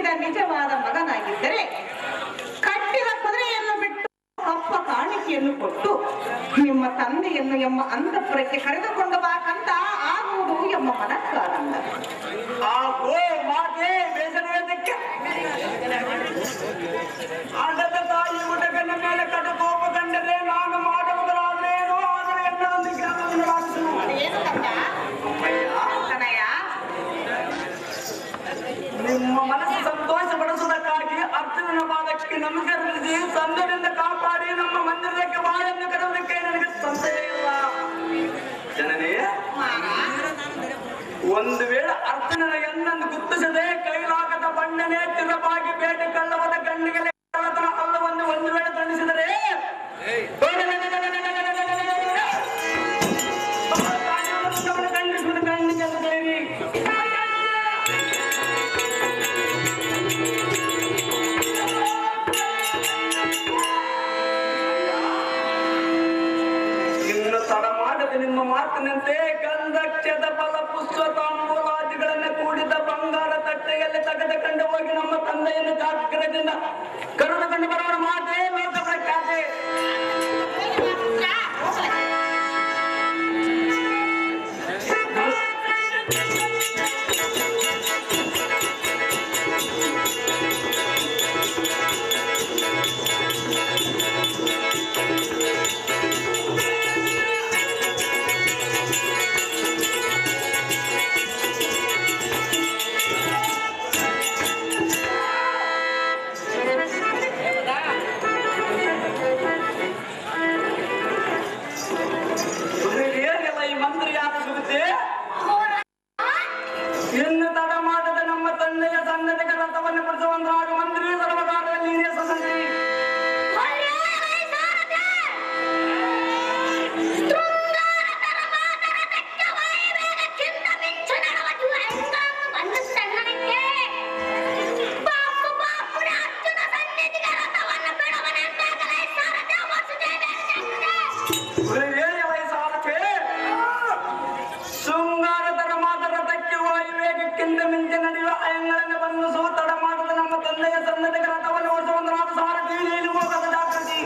ಹುಟ್ಟಿದ ನಿಜವಾದ ಮಗನಾಗಿದ್ದರೆ ಕಟ್ಟಿದ ಕುದುರೆಯನ್ನು ಬಿಟ್ಟು ಅಪ್ಪ ಕಾಣಿಕೆಯನ್ನು ಕೊಟ್ಟು ನಿಮ್ಮ ತಂದೆಯನ್ನು ಎಂಬ ಅಂತಃಪುರಕ್ಕೆ ಕರೆದುಕೊಂಡು ಬಾಕಂತ ಆಗುವುದು ಎಂಬ ಮನಸ್ಸಾನಂದ. ಆಟದ ತಾಯಿ ಹುಡುಗನ ಮೇಲೆ ಕಟಕೋಪ ಕಂಡರೆ ನಾನು ಮಾಡುವುದರಾದ್ರೇನು ಆದರೆ ನಿಮ್ಮ ಮನಸ್ಸು ಸಂತೋಷ ಪಡಿಸುವುದಕ್ಕಾಗಿ ಅರ್ಜುನನ ಪಾದಕ್ಕೆ ನಮಸ್ಕರಿಸಿ ಸಂದದಿಂದ ಕಾಪಾಡಿ ನಮ್ಮ ಮಂದಿರಕ್ಕೆ ಬಾಳೆಂದು ಕರೆಯುವುದಕ್ಕೆ ನನಗೆ ಸಂಶಯ ಇಲ್ಲ. ಜನನೇ, ಒಂದು ವೇಳೆ ಅರ್ಜುನನ ಎನ್ನನ್ನು ಗುರುತಿಸದೆ ಕೈಲಾಗದ ಬಣ್ಣನೆ ತಿರಬಾಗಿ ಬೇಟೆ ಕಳ್ಳವದ ಕಣ್ಣಿಗೆ ಅಲ್ಲವನ್ನು ಒಂದು ವೇಳೆ ದಂಡಿಸಿದರೆ ಖಂಡಿಸುವುದು ಖಂಡಿಸುತ್ತೇವೆ. ಇನ್ನು ತಡ ಮಾಡದೆ ನಿಮ್ಮ ಮಾತಿನಂತೆ ಗಂಧಕ್ಷದ ಫಲ ಪುಷ್ಪ ತಾಂಬೂಲಾದಿಗಳನ್ನು ಕೂಡಿದ ಬಂಗಾರ ತಟ್ಟೆಯಲ್ಲಿ ತೆಗೆದುಕೊಂಡು ಹೋಗಿ ನಮ್ಮ ತಂದೆಯನ್ನು ಜಾಗ್ರತೆಯಿಂದ ಕರೆದುಕೊಂಡು ಬರೋಣ. ಮಾತೇ ಲೋಕ ಪ್ರಖ್ಯಾತೆ. ಇನ್ನು ತಡ ಮಾಡದ ನಮ್ಮ ತಂದೆಯ ಸನ್ನದಿಗೆ ರಥವನ್ನು ಪಡಿಸುವಂತಾಗ ಮಂತ್ರಿ ಸರ್ವಕಾರದಲ್ಲಿ ಹಿರಿಯ ಸದಸ್ಯ ಮಿಂಚ ನಡೆಯುವ ಅಯಂಗಳನ್ನು ಬಂಧಿಸುವ ತಡ ಮಾಡದ ನಮ್ಮ ತಂದೆಯ ಸನ್ನದಿಗೆ ರಥವನ್ನು ಓಡಿಸುವಂತ ಸಾರಥಿಯಲ್ಲಿ ಹೋಗದ ಜಾಗೃತಿ.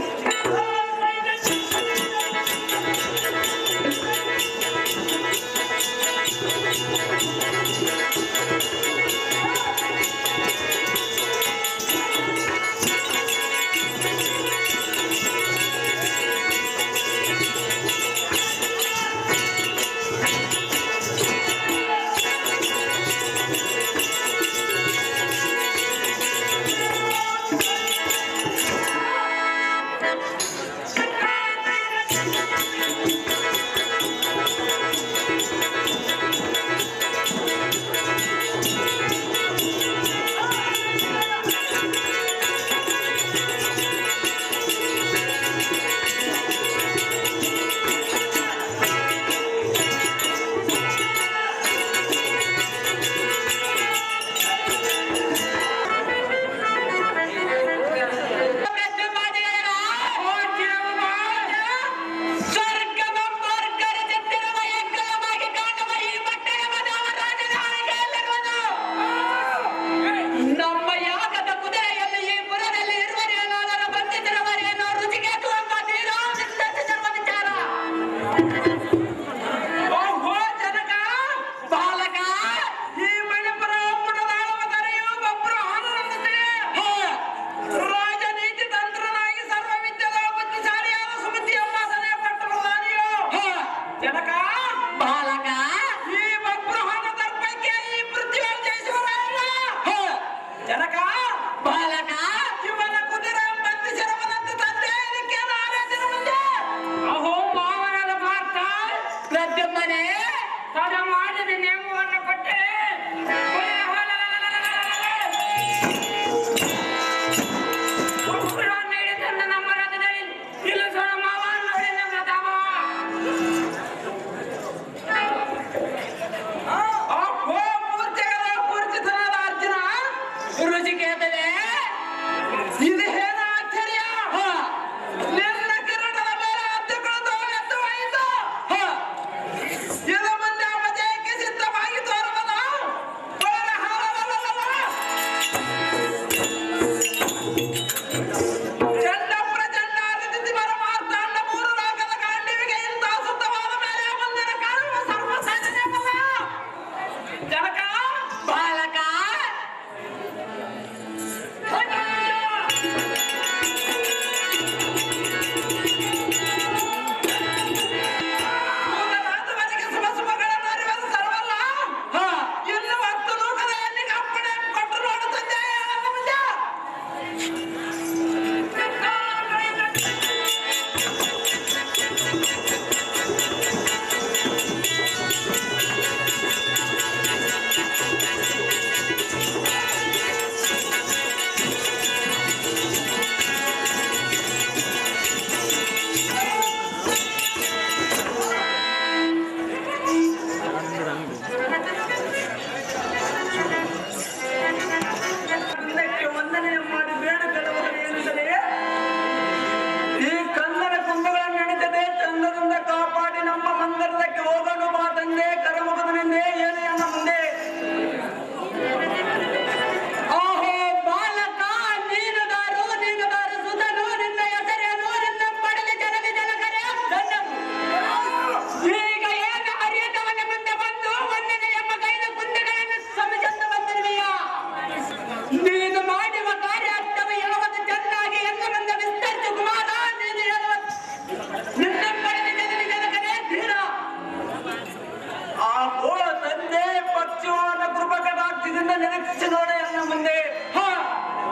ಇನ್ನು ನಿರೀಕ್ಷೆ ನೋಡ ಎನ್ನ ಮುಂದೆ.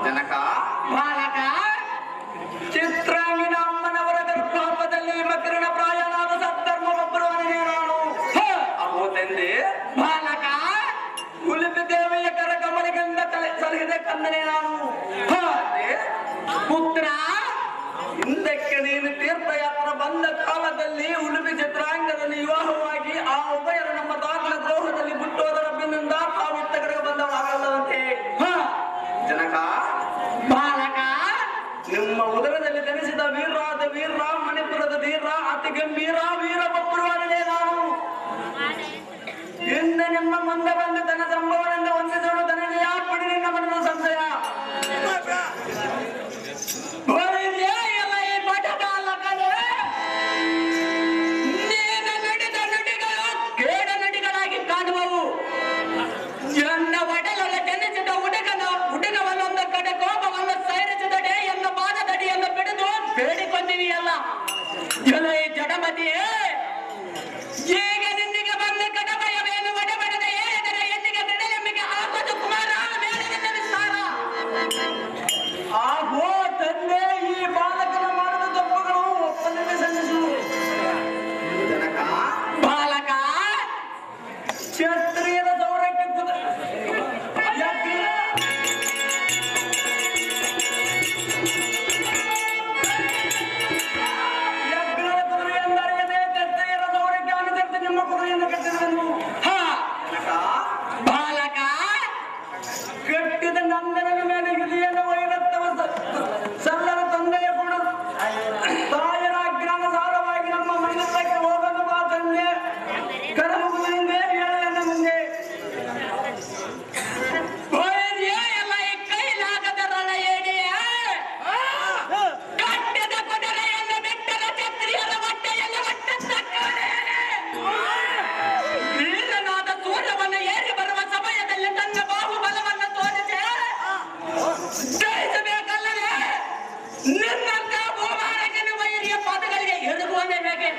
ಜನಕ ಬಾಲಕ, ಚಿತ್ರಾಂಗಿನ ಅಮ್ಮನವರ ಗರ್ಭಾಪದಲ್ಲಿ ಮಕರಣ ಪ್ರಾಯನಾದ ಸದ್ಧರ್ಮವೊಬ್ಬರವನೇ ನಾನು. ಅಹೋ ತಂದೆ. ಬಾಲಕ, ಉಳಿಪಿ ದೇವಿಯ ಕರ ಕಮಲಿಗಳಿಂದ ಸಲಹಿದ ಕಂದನೆ ನಾನು. ಪುತ್ರ, ಹಿಂದಕ್ಕೆ ನೀನು ತೀರ್ಥಯಾತ್ರೆ ಬಂದ ಕಾಲದಲ್ಲಿ ಉಳುಪಿ ಚಿತ್ರಾಂಗದಲ್ಲಿ ವಿವಾಹವಾಗಿ ಆ ಉಭಯರು ನಮ್ಮ ದಾಖಲ ದ್ರೋಹದಲ್ಲಿ ಬಿಟ್ಟೋದರ ಬೆನ್ನಿಂದ ತಾವಿತ್ತ ಕಡೆಗೆ ಬಂದವಾಗಲ್ಲವಂತೆ. ಜನಕ ಬಾಲಕ, ನಿಮ್ಮ ಉದರದಲ್ಲಿ ಧರಿಸಿದ ವೀರಾದ ವೀರ, ಮಣಿಪುರದ ಧೀರ, ಅತಿ ಗಂಭೀರ ವೀರಭದ್ರನೇ ನಾನು. ಇನ್ನು ನಿಮ್ಮ ಮುಂದೆ ಬಂದು ತನ್ನ ಸಂಭವನೆಂದ ಹೊಂದಿದಳು ತನಗೆ ಪಡಿ ನಿನ್ನ ಮನದ ಸಂಶಯ. ಜಡಮತಿಯೇ, ಈಗ ನಿನ್ನಿಗೆ ಬಂದ ಕಟಭಯವೇನು ಒಡಬಡದ ಏನೆಂದರೆ ಎನ್ನಿಗೆ ಬಿಡಲೆಮ್ಮಿಗೆ ಆಗೋದು ಕುಮಾರ ಮೇಲಿನ ವಿಸ್ತಾರ. ಆಗೋ ತಂದೆ, ಈ ಬಾಲಕನ ಮಾಡಿದ ತಪ್ಪುಗಳು ಒಪ್ಪನಿಗೆ ಸಲ್ಲಿಸು. ಜನಕ ಬಾಲಕ, ಕ್ಷತ್ರಿಯರ ದೌರಕ್ಕೆ ಕಟ್ಟಿದ ನಂದನನ ಮೇಲೆ ಹಿರಿಯನ ವೈರತ್ವ ಸಲ್ಲರ ತಂದೆಯ ಗುಣ ತಾಯರ ಅಜ್ಞಾನ ಸಾರವಾಗಿ ನಮ್ಮ ಮನೆಯಕ್ಕೆ ಹೋಗಲು ಬಾ ತಂದೆ. ಕರಮುಗುವಿನಿಂದ ಹೇಳನ ಮುಂದೆ ಎಲ್ಲ ಈ ಕೈಲಾಗದ ರಣ ಏಡಿಯ ಕಟ್ಟಿದ ಕುದುರೆಯನ್ನು ಬಿಟ್ಟರ ಕ್ಷತ್ರಿಯರ ಹೊಟ್ಟೆಯಲ್ಲಿ ವೀರನಾದ ಸೂರ್ಯವನ್ನು ಏರಿ ಬರುವ ಸಮಯದಲ್ಲಿ ತನ್ನ ಬಾಹುಬಲವನ್ನು ತೋರಿಸಿ ಜಯಿಸಬೇಕಲ್ಲವೇ? ನಿನ್ನಂತ ಭೂಮಾನಕನ ವೈರಿಯ ಪಾದಗಳಿಗೆ ಎದುರುವನೇ ಹೇಗೆ?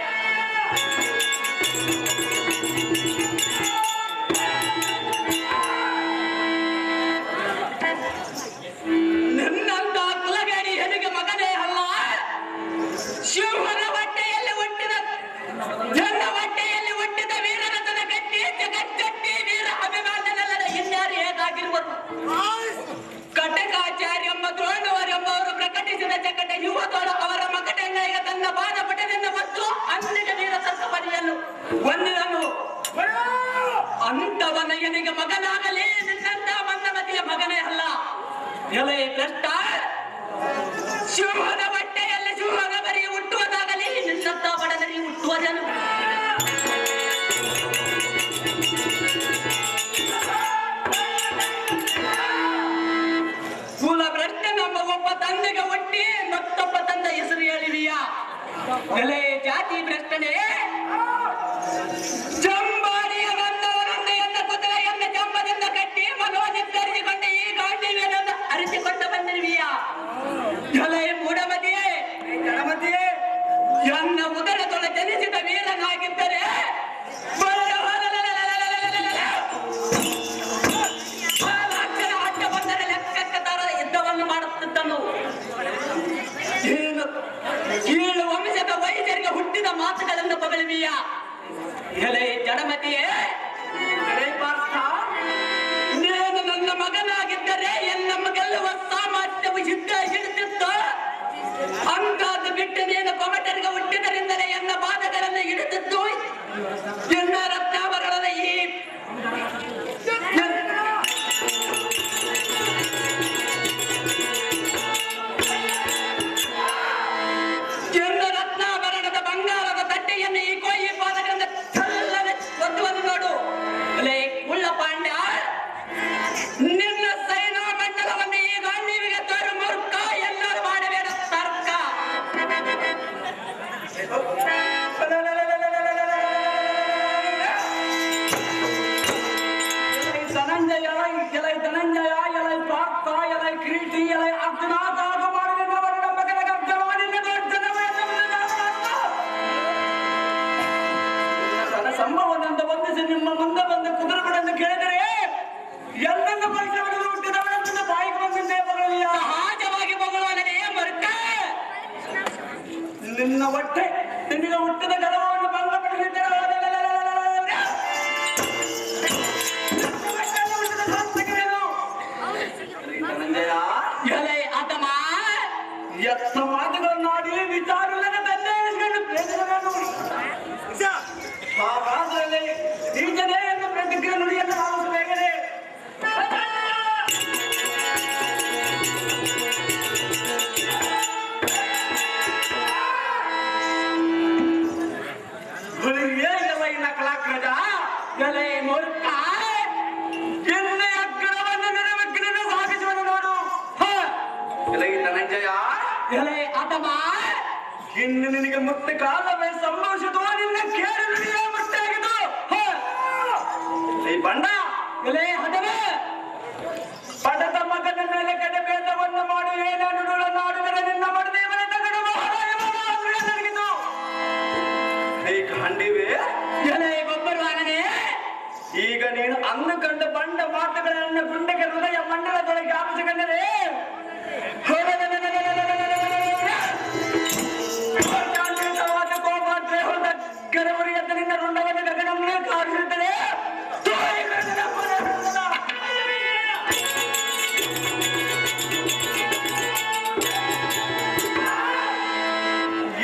ನಿನ್ನಂತ ಕುಲಗೇಡಿ ಹೆರಿಗೆ ಮಗನೇ ಅಲ್ಲ, ಶಿವನ ಹೊಟ್ಟೆಯಲ್ಲಿ ಹುಟ್ಟಿದ ಜನ ಹೊಟ್ಟೆಯಲ್ಲಿ ಹುಟ್ಟಿದ ವೀರರತನ ಗಟ್ಟಿ ಜಗಜ್ಜಟ್ಟಿ ವೀರ ಅಭಿಮಾನನೆಲ್ಲರ ಇನ್ಯಾರು ಹೇಗಾಗಿರುವರು? ಕಟಕಾಚಾರ್ಯ ಎಂಬ ದ್ರೋಣವರೆಂಬವರು ಪ್ರಕಟಿಸಿದ ಜಗಟ ಯುವತೋಳ ಅವರ ಮಗಟೆಂಗೈಗ ತನ್ನ ಬಾಣ ಪಟದಿಂದ ಮತ್ತು ಅಂದಿನ ವೀರ ಸಂತಪದಿಯನ್ನು ಹೊಂದಿದನು. ಅಂತವನ ಎನಿಗೆ ಮಗನಾಗಲಿ ನಿನ್ನಂತ ಮಂದಮತಿಯ ಮಗನೇ ಅಲ್ಲ. ಎಲೆ ಕಷ್ಟ, ಶಿವನ ಹೊಟ್ಟೆಯಲ್ಲಿ ಶಿವನ ಬರಿ ಹುಟ್ಟುವುದಾಗಲಿ ನಿನ್ನಂತ ಬಡದರಿ ಹುಟ್ಟುವುದನು. ಕುಲ ಭ್ರಷ್ಟ ನಮ್ಮ ಒಬ್ಬ ತಂದೆಗೆ ಒಟ್ಟಿ ಮತ್ತೊಬ್ಬ ತಂದೆ ಹೆಸರು ಹೇಳಿದೀಯಾ? ಎಲೆ ಜಾತಿ ಭ್ರಷ್ಟನೇ, ಜಂಬಾಡಿಯ ಬಂದವರೊಂದೆಯನ್ನ ಕುದುರೆಯನ್ನ ಜಂಬದಿಂದ ಕಟ್ಟಿ ಮನೋಜಿತ್ತರಿಸಿಕೊಂಡ ಈ ಗಾಂಧೀವ್ಯನನ್ನು ಅರಿಸಿಕೊಂಡು ಬಂದಿರುವಿಯಾ? ಎಲೆ ಮೂಢಮತಿಯೇ, ಜಡಮತಿಯೇ, ಎನ್ನ ಉದರದೊಳ ಜನಿಸಿದ ವೀರನಾಗಿದ್ದರೆ ಅಡ್ಡ ಬಂದರೆ ಲೆಕ್ಕಕ್ಕೆ ತರ ಯುದ್ಧವನ್ನು ಮಾಡುತ್ತಿದ್ದನು. ಕೀಳು ವಂಶದ ವೈದ್ಯರಿಗೆ ಹುಟ್ಟಿದ ಮಾತುಗಳನ್ನು ಬಗಳುವಿಯಾ? ಎಲೆ ಜಡಮ ನಿನ್ನ ಹೊಟ್ಟೆ ನಿನಗೆ ಹುಟ್ಟಿದ ಗರ್ವವನ್ನು ಭಂಗಪಡಿಸಿದ್ದೇನೆ. ಧನಂಜಯ ಎಲೆ ಆತಮ್ಮ ಎತ್ತ ಮಾತುಗಳನ್ನಾಡಿ ವಿಚಾರವಿಲ್ಲದ ತಂದೆ ಹಾಗಾದ್ರೆ ಈ ಜನೆಯನ್ನು ಪ್ರತಿಕ್ರಿಯೆ ನುಡಿಯನ್ನು ಆಲಿಸಬೇಕೇ. ನಕಲಾಗ್ರಜ ಎಲೆ ಮೂರ್ಖ ಎನ್ನೆ ಅಗ್ರವನ್ನು ನೆರವೇರಿನ ಸಾಗಿಸುವುದು ನೋಡು. ಧನಂಜಯ ಎಲೆ ಆತಮ್ಮ ಇನ್ನು ನಿನಗೆ ಮುಕ್ತ ಕಾಲವೇ ಸಂಭವಿಸಿತು. ನಿನ್ನ ಕೇಳಿ ನುಡಿಯೇ ಮುಕ್ತಾಗಿದ್ದು. ಈ ಬಂಡ ಎಲೆ ಹದವೇ ಪಡದ ಮಗನ ಮೇಲೆ ಕಡೆಬೇದವನ್ನು ಮಾಡಿ ಏನ ನುಡುಳನ್ನಾಡಿದರೆ ನಿನ್ನ ಮಡದೇವನ ತಗಡು ನಡೆಗಿತು. ಈ ಖಂಡಿವೆ ಎಲೆ ಗೊಬ್ಬರವಾಗನೆ ಈಗ ನೀನು ಅಂದು ಕಂಡ ಬಂಡ ಮಾತುಗಳನ್ನು ಗುಂಡೆಗೆ ಹೃದಯ ಮಂಡಲದೊಳಗೆ ಆಪಿಸಿಕೊಂಡರೆ ಗರವರಿಯಂತ ನಿನ್ನ ರುಂಡವನ್ನು ಗಗನವೇ ಕಾಣಿಸುತ್ತದೆ.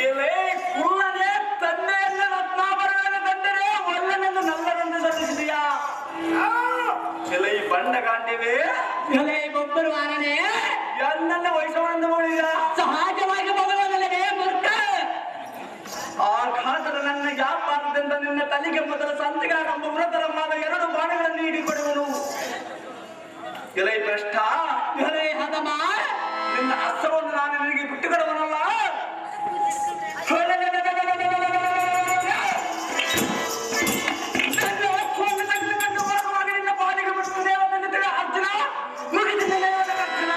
ಎಲೆ ಕುಳ್ಳನೆ ತಂದೆಯನ್ನು ರತ್ನಾಭರಣವನ್ನು ತಂದರೆ ಒಲ್ಲನೆಂದು ನಲ್ಲರೆಂದು ಸಲ್ಲಿಸಿದೆಯಾ? ಎಲೆ ಈ ಬಂಡ ಕಾಂಡಿವೆ ಎಲೆ ಗೊಬ್ಬರವಾಗನೆ ಎನ್ನನ್ನು ವಹಿಸೋಣೆಂದು ಮಾಡಿದ ಸಹಜವಾಗಿ ಮಗನಲ್ಲವೇ ಮೂರ್ಖ. ಆಘಾತದ ನನ್ನ ವ್ಯಾಪಾರದಿಂದ ನಿನ್ನ ತಲೆಗೆ ಮೊದಲ ಸಂತಿಗಾರಂಭ ವೃತರಮ್ಮಾದ 2 ಬಾಣಗಳನ್ನು ಹಿಡಿಕೊಡುವನು. ಎಲೆ ಭ್ರಷ್ಟ ಎಲೆ ಹದಮ ನಿನ್ನ ಅಸ್ತ್ರವನ್ನು ನಾನು ನಿನಗೆ ಬಿಟ್ಟುಕೊಡುವನಲ್ಲ. ನಿನ್ನ ಬಾಲಿಗೆ ಬಿಟ್ಟು ದೇವನನ್ನು ತಿಳಿ ಅರ್ಜುನ ಮುಗಿದ ರಕ್ಷಣ.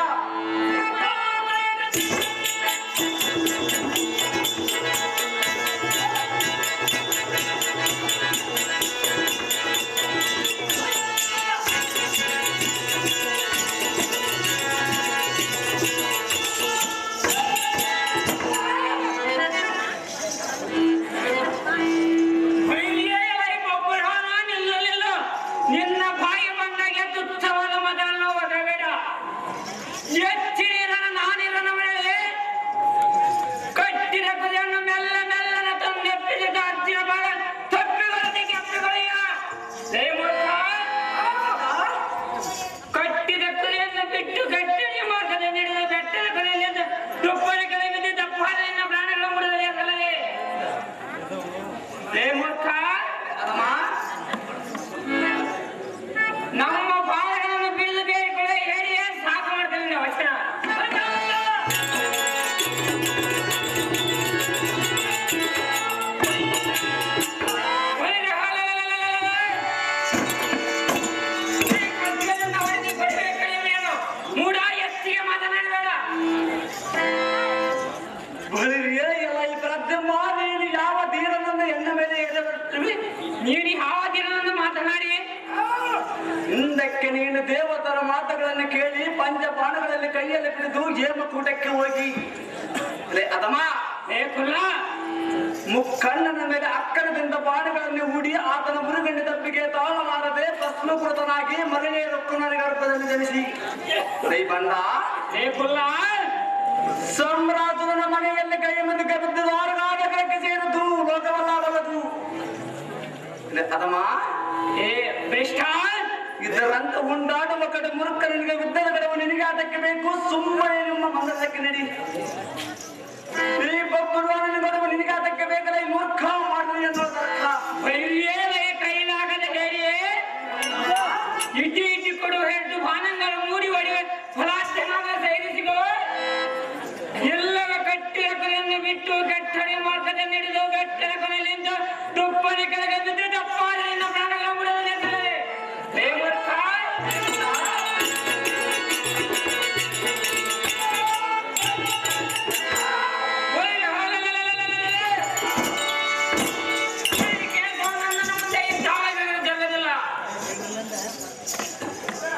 ನಿನ್ನ ಬಾಯಿ ಬಂದಾಗ ತುಚ್ಛವಾದ ಮತವನ್ನು ಒದಬೇಡ. ಎಚ್ಚಿನ ನಾನಿರನ ವೇಳೆ ಕಟ್ಟಿದ ಕುದಿಯನ್ನು ಮೆಲ್ಲ ಮೆಲ್ಲನ ತಂದೆಪ್ಪಿದ ಅರ್ಜಿನ ಭಾಗ ತಪ್ಪಿಗಳತೆ ಕೆಪ್ಪಿಗಳಿಗ ಕಟ್ಟಿದ ಕುದಿಯನ್ನು ಬಿಟ್ಟು ಗಟ್ಟಿಗೆ ಮಾರ್ಗದ ನೀಡಿದ ಬೆಟ್ಟದ ಕುದಿಯಿಂದ ತುಪ್ಪನ ಕಲೆ ಬಿದ್ದು ತಪ್ಪಾದ ನಿನ್ನ ಪ್ರಾಣಗಳ ಮುಡಿದಲ್ಲೇ ಮೂರ್ಖ. ನಮ್ಮ ಭಾವಗಳನ್ನು ಬಿಡಿದು ಬೇಡಿಕೊಳ್ಳ ಹೇಳಿ ಸಾಕು ಮಾಡ್ತೇನೆ ವಚನ. ಮೂಡ ಎತ್ತಿಗೆ ಮಾತನಾಡಬೇಡ. ನೀನು ಯಾವ ಧೀರನನ್ನು ಎನ್ನ ಮೇಲೆ ಎಳೆಬರುತ್ತವೆ? ನೀನು ಯಾವ ದಿನವನ್ನು ಮಾತನಾಡಿ ಹಿಂದಕ್ಕೆ ನೀನು ದೇವತರ ಮಾತುಗಳನ್ನು ಕೇಳಿ ಪಂಚಬಾಣಗಳಲ್ಲಿ ಕೈಯಲ್ಲಿ ಹಿಡಿದು ಹೇಮಕೂಟಕ್ಕೆ ಹೋಗಿ ಅದಮ್ಮ ಬೇಕುಲ್ಲ ಮುಕ್ಕಣ್ಣನ ಮೇಲೆ ಅಕ್ಕರದಿಂದ ಬಾಣಗಳನ್ನು ಹೂಡಿ ಆತನ ಮುರುಗಂಡಿ ತಪ್ಪಿಗೆ ತಾಳಲಾರದೆ ಭಸ್ಮಕೃತನಾಗಿ ಮಗನೇ ರೊಕ್ಕನ ಗರ್ಭದಲ್ಲಿ ಜನಿಸಿ ಬಂದ ಬೇಕುಲ್ಲ ಸಾಮ್ರಾಜ್ಯನ ಮನೆಯಲ್ಲಿ ಕೈ ಮುಂದಕ್ಕೆ ಬಿದ್ದು ಆರುಗಾಗಕ್ಕೆ ಸೇರಿದ್ದು ಲೋಕವಲ್ಲಾಗಲದು. ಅದಮ್ಮ ಏ ಭ್ರಷ್ಟ ಇದರಂತ ಉಂಡಾಡುವ ಕಡೆ ಮುರುಕ ನಿನಗೆ ಯುದ್ಧದ ಕಡೆವು ನಿನಗೆ ಅದಕ್ಕೆ ಬೇಕು. ಸುಮ್ಮನೆ ನಿಮ್ಮ ಮಂದಕ್ಕೆ ನಡಿ. ಈ ಬಬ್ಬುರುವನ ಕಡೆವು ನಿನಗೆ ಅದಕ್ಕೆ ಬೇಕಲ್ಲ. ಈ ಮೂರ್ಖ ಮಾಡಲಿ ಅನ್ನೋದರ್ಥ. ಕೈಲಾಗದ ಹೇರಿಯೇ ಇಟಿ ಇಟಿ ಕೊಡುವ ಹೆಣ್ಣು ಬಾನಂಗಳ ಮೂಡಿ ಒಡೆಯುವ ಫಲಾರ್ಥನಾಗ ಸೇರಿಸಿಕೋ. ಎಲ್ಲವ ಕಟ್ಟಿದ ಕೊನೆಯನ್ನು ಬಿಟ್ಟು ಕಟ್ಟಡಿ ಮಾರ್ಗದ ನಡೆದು ಗಟ್ಟರ ಕೊನೆಯಲ್ಲಿಂದ ತುಪ್ಪನ ಕೆಳಗೆ ಬಿದ್ದು ತಪ್ಪಾದ ನಿನ್ನ ಪ್ರಾಣಗಳ ಮುಡದಲ್ಲೇ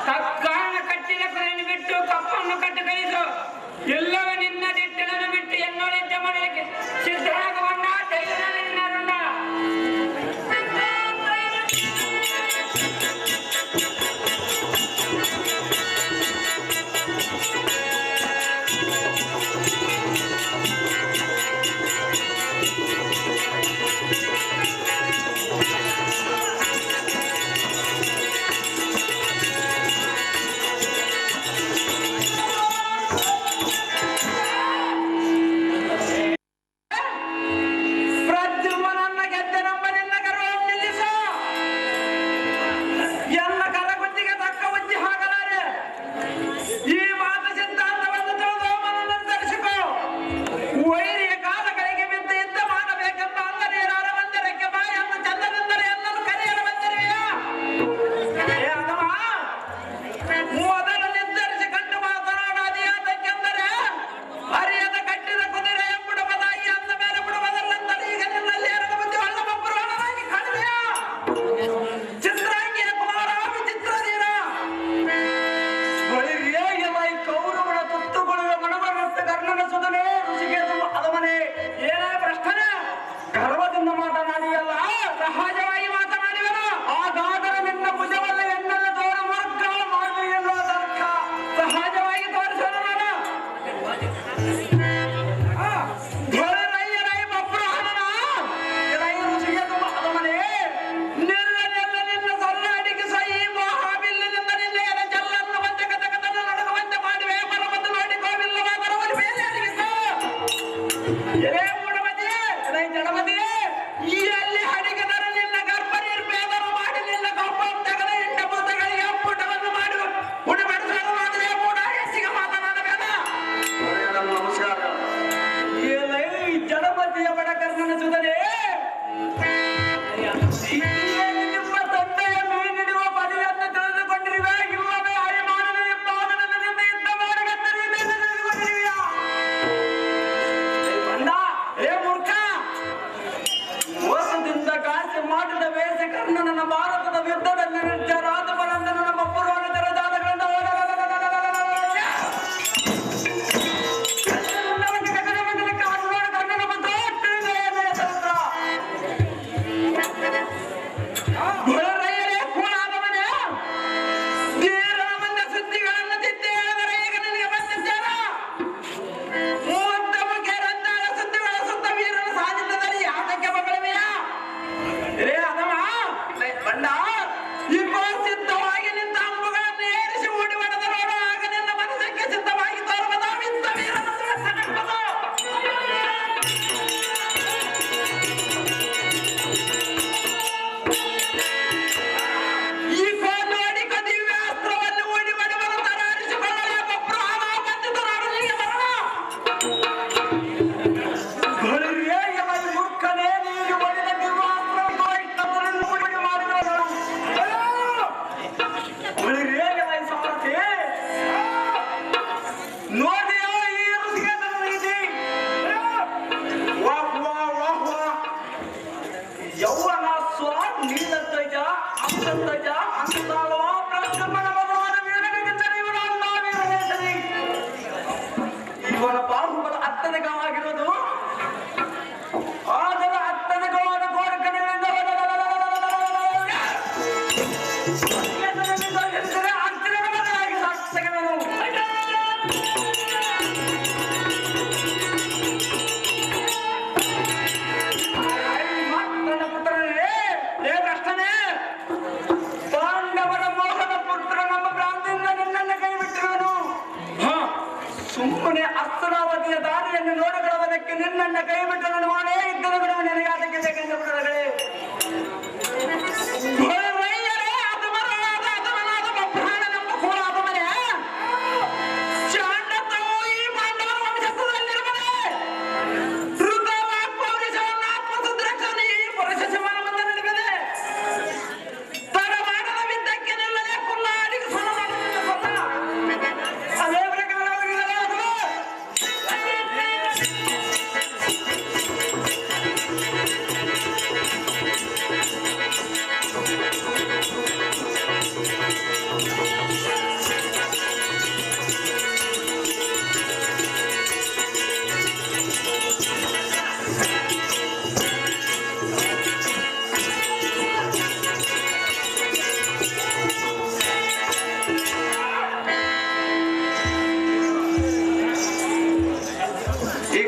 ತಕ್ಕಾಣ ಕಟ್ಟಿದ ಕೊನೆಯನ್ನು ಬಿಟ್ಟು ಕಪ್ಪನ್ನು ಕಟ್ಟು ಕೈದು ಎಲ್ಲವ ನಿನ್ನ ದಿಟ್ಟಗಳನ್ನು ಬಿಟ್ಟು ಎನ್ನೋಳಿದ್ದ ಮಾಡಲಿಕ್ಕೆ ಸಿದ್ಧರಾಗ ಅತ್ತದಕವಾಗಿರುವುದು. ಅದರ ಅತ್ತದಕವಾದ ಗೋರಕನೆಗಳಿಂದ ಸುಮ್ಮನೆ ಅಸ್ತ್ರಾವತಿಯ ದಾರಿಯನ್ನು ನೋಡಿಕೊಳ್ಳುವುದಕ್ಕೆ ನಿನ್ನನ್ನ ಕೈ ಬಿಟ್ಟು ನೋಡೇ ಇದ್ದರು ಬಿಡುವ ನನಗೆ ಅದಕ್ಕೆ ಬೇಕೆಂದು ಬಿಡುವುದೇ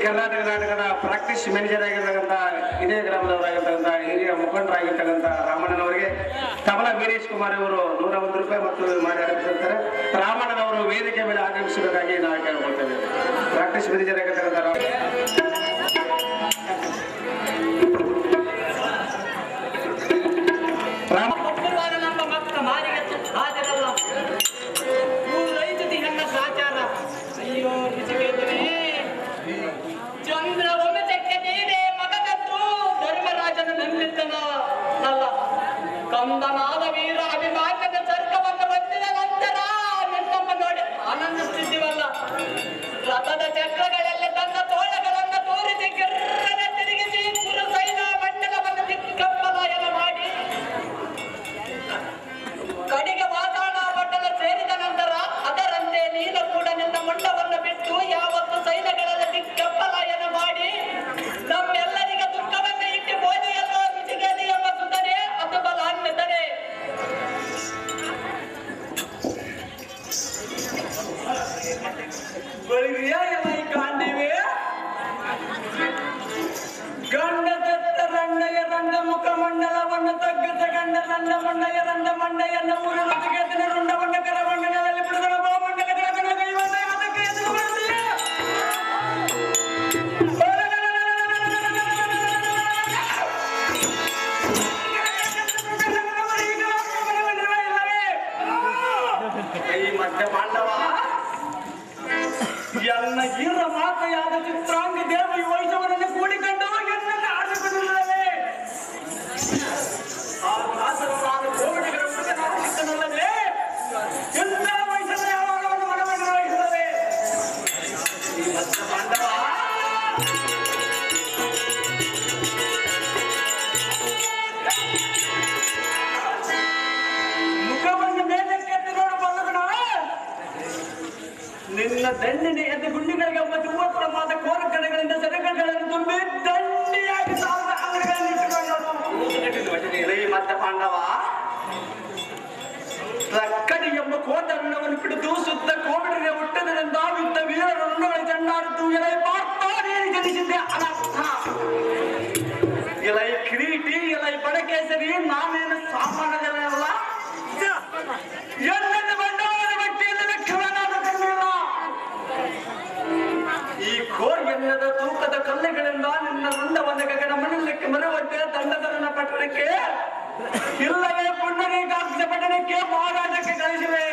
ಕರ್ನಾಟಕ ನಾಟಕದ ಪ್ರಾಕ್ಟೀಸ್ ಮ್ಯಾನೇಜರ್ ಆಗಿರ್ತಕ್ಕಂಥ ಇದೇ ಗ್ರಾಮದವರಾಗಿರ್ತಕ್ಕಂಥ ಹಿರಿಯ ಮುಖಂಡರಾಗಿರ್ತಕ್ಕಂಥ ರಾಮಣ್ಣನವರಿಗೆ ತಬಲಾ ವೀರೇಶ್ ಕುಮಾರ್ ಅವರು 101 ರೂಪಾಯಿ ಮತ್ತು ಮಾಡಿ ಆರಂಭಿಸಿರ್ತಾರೆ. ರಾಮಣ್ಣನವರು ವೇದಿಕೆ ಮೇಲೆ ಆಗಮಿಸಬೇಕಾಗಿ ನಾವು ಕೇಳ್ಕೊಳ್ತೇವೆ. ಪ್ರಾಕ್ಟೀಸ್ ಮ್ಯಾನೇಜರ್ ಆಗಿರ್ತಕ್ಕಂಥ ಚಂದ್ರ ವಂಶಕ್ಕೆ ನೀನೇ ಮಗನದ್ದು ಧರ್ಮರಾಜನ ನಂಬಿದ್ದನ ನಲ್ಲ ಕಂದನಾದ ವೀರ ಅಭಿಮಾನದ ಸರ್ಗವನ್ನು ಬಂದಿದ ನಂತರ ನಿನ್ನಮ್ಮ ನೋಡಿ ಆನಂದಿಸುತ್ತಿದ್ದೀವಲ್ಲ. ರಥದ ಚಕ್ರಗಳಲ್ಲಿ ತನ್ನ ತೋಳಗಳನ್ನು ತೋರಿಸಿ ಗಿರ್ರನೆ ತಿರುಗಿಸಿ ಪುರಸೈನ ಮಂಡಲವನ್ನು ದಿಕ್ಕಪ್ಪಲಾಯನ ಮಾಡಿ ಕಡೆಗೆ ವಾತಾವರಣ ಮಂಡಲ ಸೇರಿದ ನಂತರ ಅದರಂತೆ ನೀನು ಕೂಡ ನಿನ್ನ ಮಂಡವನ್ನು ಬಿಟ್ಟು ಯಾವತ್ತು ಸೈನ್ಯಗಳಲ್ಲಿ ದಿಕ್ಕಪ್ಪಲಾಯನ ಮಾಡಿ ನಮ್ಮೆಲ್ಲರಿಗೆ ದುಃಖವನ್ನೇ ಇಟ್ಟು ಬೋಧಿಯಲ್ಲೋ ಮಿತಿಗೇದಿ ಎಂಬ ಸುಧನೆ ಅದು ಬಲ ಅನ್ನಿದ್ದರೆ ಕಾಂಡಿವೆ ಗಂಡದತ್ತ ರಂಡಯ ರಂಡ ಮುಖ ಮಂಡಲವನ್ನು ತಗ್ಗದ ಗಂಡ ರಂಡ ಮಂಡಯ ರಂಡ ಮಂಡಯನ್ನು ಊರಿನ ಗೆದ್ದಿನ ರುಂಡವನ್ನು ಕರಮಂಡಲದಲ್ಲಿ ಬಿಡುಗಡೆ ಈ ಮಧ್ಯ ಪಾಂಡವ ಎಲ್ಲ ಈರ ಮಾತೆಯಾದ ಚಿತ್ರಾಂಗ ದೇವಿ ವೈಷವರನ್ನು ಕೂಡಿಕೊಂಡು ಎನ್ನನ್ನು ಆಡಿಕೊಳ್ಳುತ್ತೇವೆ. ಆ ದಾಸರಾದ ಕೋವಿಡಿಗರ ಹುಡುಗನಲ್ಲದೆ ಎಲ್ಲ ವೈಷವ ಯಾವಾಗಲೂ ಮನವನ್ನು ವಹಿಸುತ್ತವೆ. ಈ ಮಧ್ಯ ಪಾಂಡವ ಮುಖವನ್ನು ಮೇಲಕ್ಕೆತ್ತಿ ನೋಡಬಲ್ಲಗಣ ನಿನ್ನ ದಂಡಿನಿ ಎದ್ದು ಗುಂಡಿಗಳಿಗೆ 30 ಮಾದ ಕೋರಕಡೆಗಳಿಂದ ಸರಕಗಳನ್ನು ತುಂಬಿ ದಂಡಿಯಾಗಿ ಸಾವಿರ ಅಂಗಡಿಗಳನ್ನು ಇಟ್ಟುಕೊಂಡರು. ಮತ್ತೆ ಪಾಂಡವ ರಕ್ಕಡಿ ಎಂಬ ಕೋಟರಣವನ್ನು ಹಿಡಿದು ಸುತ್ತ ಕೋವಿಡಿಗೆ ಹುಟ್ಟದರಿಂದ ವಿದ್ದ ವೀರ ರುಂಡಗಳ ಚಂಡಾಡಿದ್ದು ಎಲೈ ಪಾರ್ತಾ ನೀರು ಜನಿಸಿದ್ದೆ ಅನರ್ಥ. ಎಲೈ ಕಿರೀಟಿ ಎಲೈ ಬಡಕೇಸರಿ ನಾನೇನು ಸಾಮಾನ್ಯದಲ್ಲ ಎನ್ನನ್ನು ಬಂಡವಾಳ ಬಟ್ಟೆಯಲ್ಲಿ ಲೆಕ್ಕವೇನಾದ ಕಣ್ಣಿಲ್ಲ. ಈ ಕೋರ್ ಎನ್ನದ ತೂಕದ ಕಲ್ಲುಗಳಿಂದ ನಿನ್ನ ರುಂಡವನ್ನು ಗಗನ ಮಣ್ಣಕ್ಕೆ ಮರುವಂತೆ ದಂಡದರನ ಪಟ್ಟಣಕ್ಕೆ ಇಲ್ಲವೇ ಪುಂಡರೀಕಾಕ್ಷ ಪಟ್ಟಣಕ್ಕೆ ಮಹಾರಾಜಕ್ಕೆ ಕಳಿಸಿವೆ.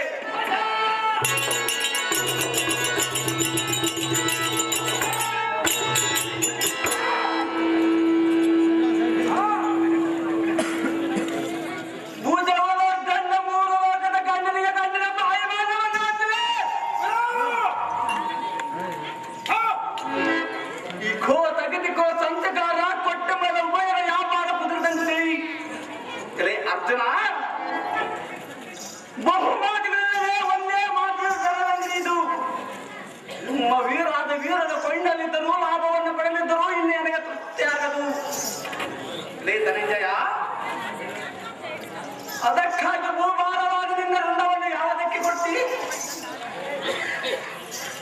ಅರ್ಜುನ ಬಹುಮಾನಗಳೇ ಒಂದೇ ಮಾತಿನ ಸರಳಂಗಿದು ನಿಮ್ಮ ವೀರಾದ ವೀರದ ಕೊಂಡ ಕೊಳ್ಳಲಿದ್ದರೂ ಲಾಭವನ್ನು ಪಡೆದಿದ್ದರೂ ಇಲ್ಲಿ ನನಗೆ ತೃಪ್ತಿ ಆಗದು. ಲೇ ಧನಂಜಯ, ಅದಕ್ಕಾಗಿ ಭೂಭಾರವಾದ ನಿನ್ನ ಋಣವನ್ನು ಯಾವುದಕ್ಕೆ ಕೊಡ್ತಿ?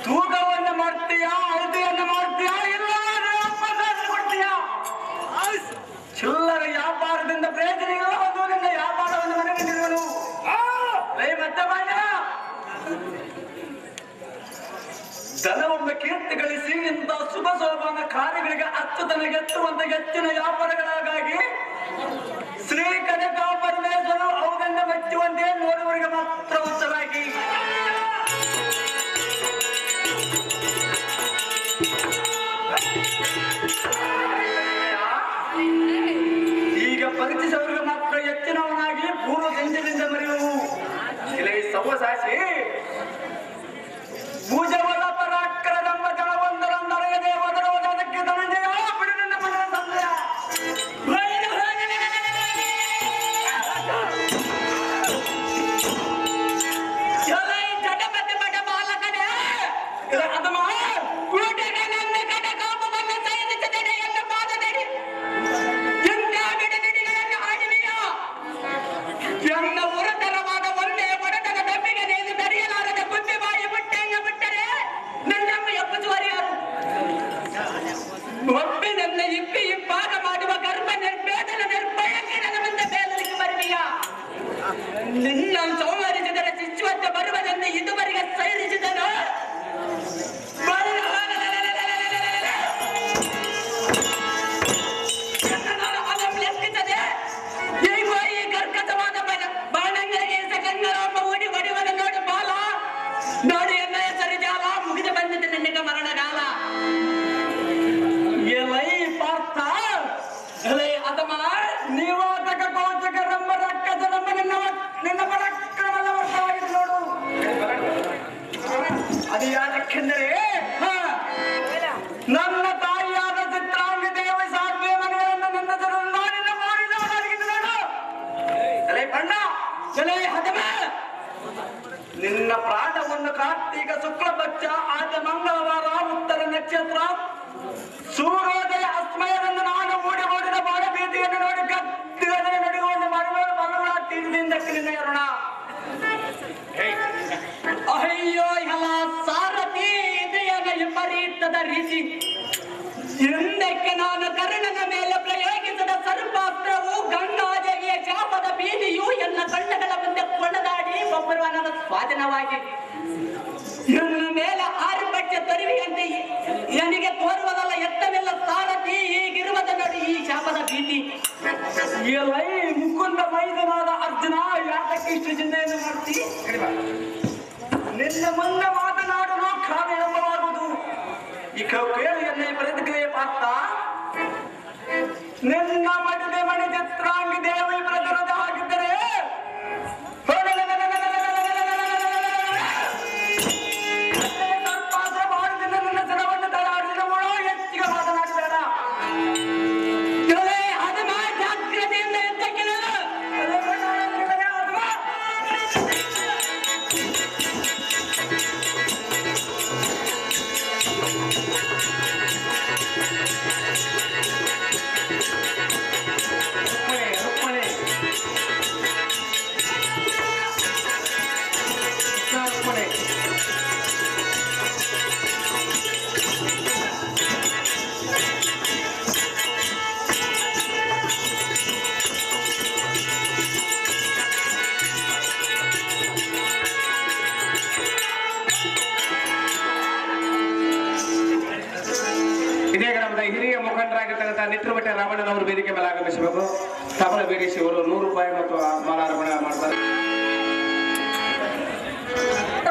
ತೂಕವನ್ನು ಮಾಡ್ತೀಯಾ, ಅಳತೆಯನ್ನು ಮಾಡ್ತೀಯಾ, ಇಲ್ಲ ಕೊಡ್ತೀಯಾ? ಚಿಲ್ಲರೆ ವ್ಯಾಪಾರದಿಂದ ಪ್ರಯೋಜನ ಇಲ್ಲ. ಒಂದು ನಿನ್ನ ವ್ಯಾಪಾರವನ್ನು ಮನೆಗೆ ನಿಲ್ಲುವನು. ಮತ್ತೆ ಬಾಯ ಧನವನ್ನು ಕೀರ್ತಿ ಗಳಿಸಿ ಇಂಥ ಶುಭ ಶೋಭಾನ ಕಾರ್ಯಗಳಿಗೆ ಅಚ್ಚುತನಗೆತ್ತುವಂತ ಹೆಚ್ಚಿನ ವ್ಯಾಪಾರಗಳಾಗಿ ಶ್ರೀ ಕನಕ ಪರಮೇಶ್ವರ ಅವುದನ್ನು ಮೆಚ್ಚುವಂತೆ ನೋಡುವವರಿಗೆ ಮಾತ್ರ ಉತ್ತರಾಗಿ ಈಗ ಪರಿಚಯಿಸವರಿಗೆ ಮಾತ್ರ ಹೆಚ್ಚಿನವನಾಗಿ ಪೂರ್ವ ಸಂಜೆಯಿಂದ ಮರೆಯುವು. ಇಲ್ಲೇ ಸವ್ವಸಾಸಿ ಭುಜವಲ ಪರಾಕ್ರಮ ಜಲವೊಂದರೊಂದರಗದೆ ಒದರುವುದಕ್ಕೆ ಧನಂಜಯ ಬಿಡು ನನ್ನ ಮನದ ಸಂಶಯ. ಒಬ್ಬಿನನ್ನ ಇಪ್ಪಿ ಇಪ್ಪಾಗ ಮಾಡುವ ಗರ್ಭ ನಿರ್ಭೇದನ ನಿರ್ಭಯಕ್ಕೆ ಮುಂದೆ ಬೇಲಲಿಕ್ಕೆ ಬರುವಿಯ ನಿನ್ನ ಸೌಮರಿಸಿದರ ಚಿಚ್ಚುವಂತ ಬರುವುದನ್ನು ಇದುವರೆಗೆ ಸೈರಿಸಿದನು. ಲೆಕ್ಕಿಸದೆ ಈಗ ಈ ಕರ್ಕಟವಾದ ಬಾಣಂಗರಿಗೆ ಸಕಂಗರಾಮ ಓಡಿ ಹೊಡೆಯುವುದು ನೋಡು ಬಾಲ, ನೋಡಿ ಎನ್ನ ಹೆಸರು ಜಾಲ ಮುಗಿದು ಬಂದಿದೆ ನಿನಗೆ ಮರಣಗಾಲ. ಎಲೈ ಪಾರ್ಥ, ಎಲೈ ಅದಮ, ನೀವಾತಕ ಕೋಚಕ ನಮ್ಮ ರಕ್ಕದ ನಮ್ಮ ನಿನ್ನ ಪರಾಕ್ರಮದ ವರ್ಷವಾಗಿದ್ದು ನೋಡು. ಅದು ಯಾಕೆಂದರೆ ನನ್ನ ತಾಯಿಯಾದ ಚಿತ್ರಾಂಗಿ ದೇವ ಸಾಧ್ಯ ಮನೆಯನ್ನು ನನ್ನ ಜನರು ನಾಡಿನ ಮಾಡಿದವನಾಗಿದ್ದು ನೋಡು. ಎಲೈ ಬಣ್ಣ, ಎಲೈ ಹದಮ, ನಿನ್ನ ಪ್ರಾಣವನ್ನು ಕಾರ್ತೀಕ ಶುಕ್ಲ ಪಕ್ಷ ಆದ ಮಂಗಳವಾರ ಉತ್ತರ ನಕ್ಷತ್ರ ಸೂರ್ಯೋದಯ ಅಸ್ಮಯವನ್ನು ನಾನು ಓಡಿ ಓಡಿದ ಬಾಳ ಭೀತಿಯನ್ನು ನೋಡಿ ಗದ್ದಿಗದನೆ ನಡುಗುವಂತ ಮರಳು ಮರಳ ತೀರದಿಂದಕ್ಕೆ ನಿನ್ನ ಅರುಣ. ಅಯ್ಯೋ ಎಲ್ಲ ಸಾರಥಿ ಇದೆಯನ ವಿಪರೀತದ ರೀತಿ. ಹಿಂದಕ್ಕೆ ನಾನು ಕರ್ಣನ ಮೇಲೆ ಪ್ರಯೋಗಿಸಿದ ಸರ್ಪಾಸ್ತ್ರವು ಗಂಗಾಜಗಿಯ ಶಾಪದ ಬೀದಿಯು ಎಲ್ಲ ಕಣ್ಣಗಳ ಮುಂದೆ ಕೊಂಡದಾಡಿ ಒಬ್ಬರು ನನ್ನ ಸ್ವಾಧೀನವಾಗಿ ಇನ್ನು ಮೇಲೆ ಆರ್ಭಟ್ಯ ತರುವಿಯಂತೆ ನನಗೆ ತೋರುವುದಲ್ಲ ಎತ್ತವೆಲ್ಲ ಸಾರಥಿ ಈಗಿರುವುದ ನೋಡಿ ಈ ಶಾಪದ ಭೀತಿ. ಎಲೈ ಮುಕುಂದ ಮೈದನಾದ ಅರ್ಜುನ, ಯಾತಕ್ಕೆ ಇಷ್ಟು ಚಿಂತೆಯನ್ನು ಮಾಡ್ತಿ? ನಿನ್ನ ಮುಂದೆ ಮಾತನಾಡಲು ಕಾವ್ಯವಾಗುವುದು. ಈ ಕೇಳಿಯನ್ನೇ ಪ್ರತಿಕ್ರಿಯೆ ಪಾತ್ರ ನಿನ್ನ ಮಡಿದೆ ಮಣಿ ಚಿತ್ರಾಂಗಿ ದೇವಿ ಪ್ರತಿರೋಧ ಆಗಿದ್ದರೆ ನನ್ನ ಜನವನ್ನು ತಡಾಡಿದ ಹೆಚ್ಚಿಗೆ ಮಾತನಾಡಬೇಡ. ಅದಮ ಜಾಗ್ರತೆಯಿಂದ ಎದ್ದಕ್ಕಿಲ್ಲ. ಇದೇ ಗ್ರಾಮದ ಹಿರಿಯ ಮುಖಂಡರಾಗಿರ್ತಕ್ಕಂಥ ನಿತ್ರಮಠ ರಾಮಣ್ಣನವರು ವೇದಿಕೆ ಮೇಲೆ ಆಗಮಿಸಬೇಕು. ತಬಲ ಬೇಡಿಸಿ ಅವರು 100 ರೂಪಾಯಿ ಮತ್ತು ಮಾಲಾರ್ಪಣೆ ಮಾಡ್ತಾರೆ.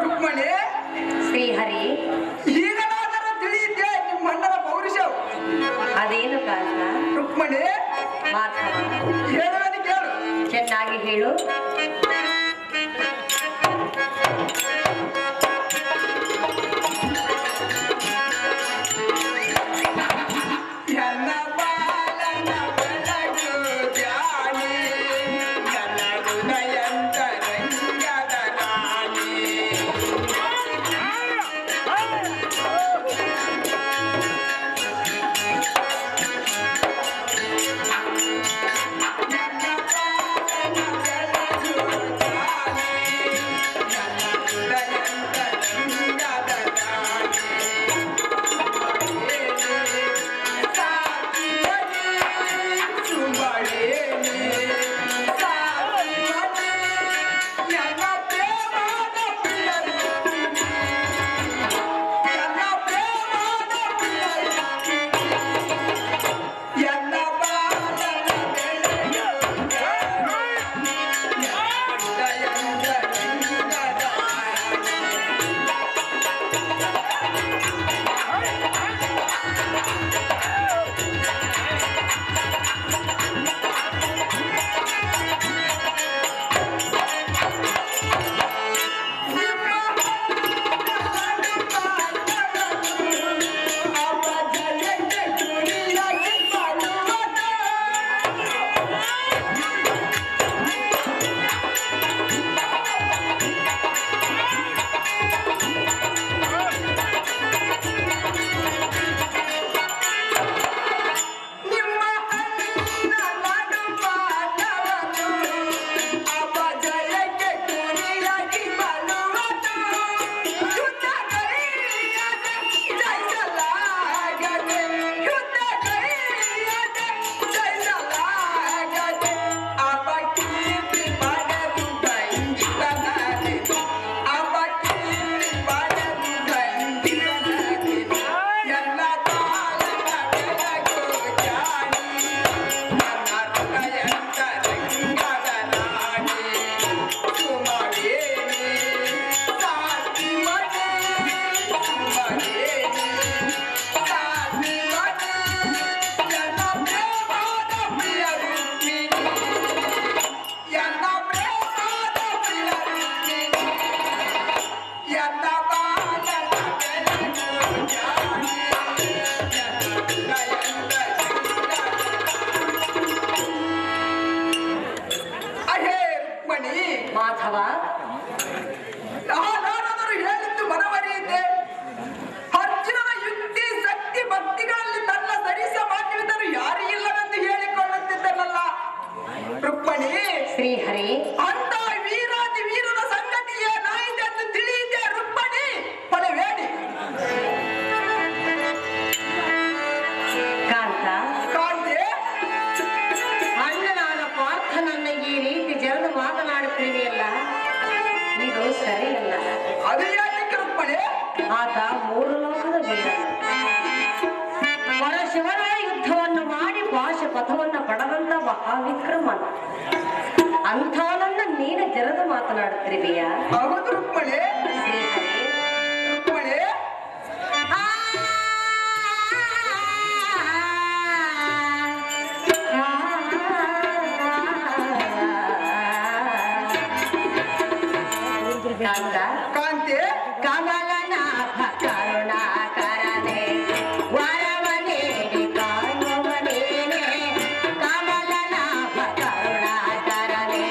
ರುಕ್ಮಣಿ, ಶ್ರೀಹರಿ, ಈಗಲಾದರೂ ತಿಳಿಯುತ್ತೆ ನಿಮ್ಮ ಅಣ್ಣನ ಪೌರುಷವು. ಅದೇನು ಕಾರಣ? ರುಕ್ಮಣಿ, ಮಾಧವ, ಹೇಳುವುದು ಕೇಳು. ಚೆನ್ನಾಗಿ ಹೇಳು. ಆತ ಮೂರು ಲೋಕದ ವೀರ. ಪರಶಿವನ ಯುದ್ಧವನ್ನು ಮಾಡಿ ಪಾಶುಪಥವನ್ನು ಪಡೆದಂತ ಮಹಾವಿಕ್ರಮನ ಅಂಥವನನ್ನ ನೀನು ಜರದು ಮಾತನಾಡುತ್ತಿರುವೆಯ? ಹೌದು ರುಕ್ಮಣಿ. ರುಕ್ಮಣಿ, ಕಾಂತಿ ಕಮಲನಾಭ ಕರುಣಾಕರನೆ ವರವನೇಡಿ ಕಾಯುವನೇನೆ. ಕಮಲನಾಭ ಕರುಣಾಕರನೆ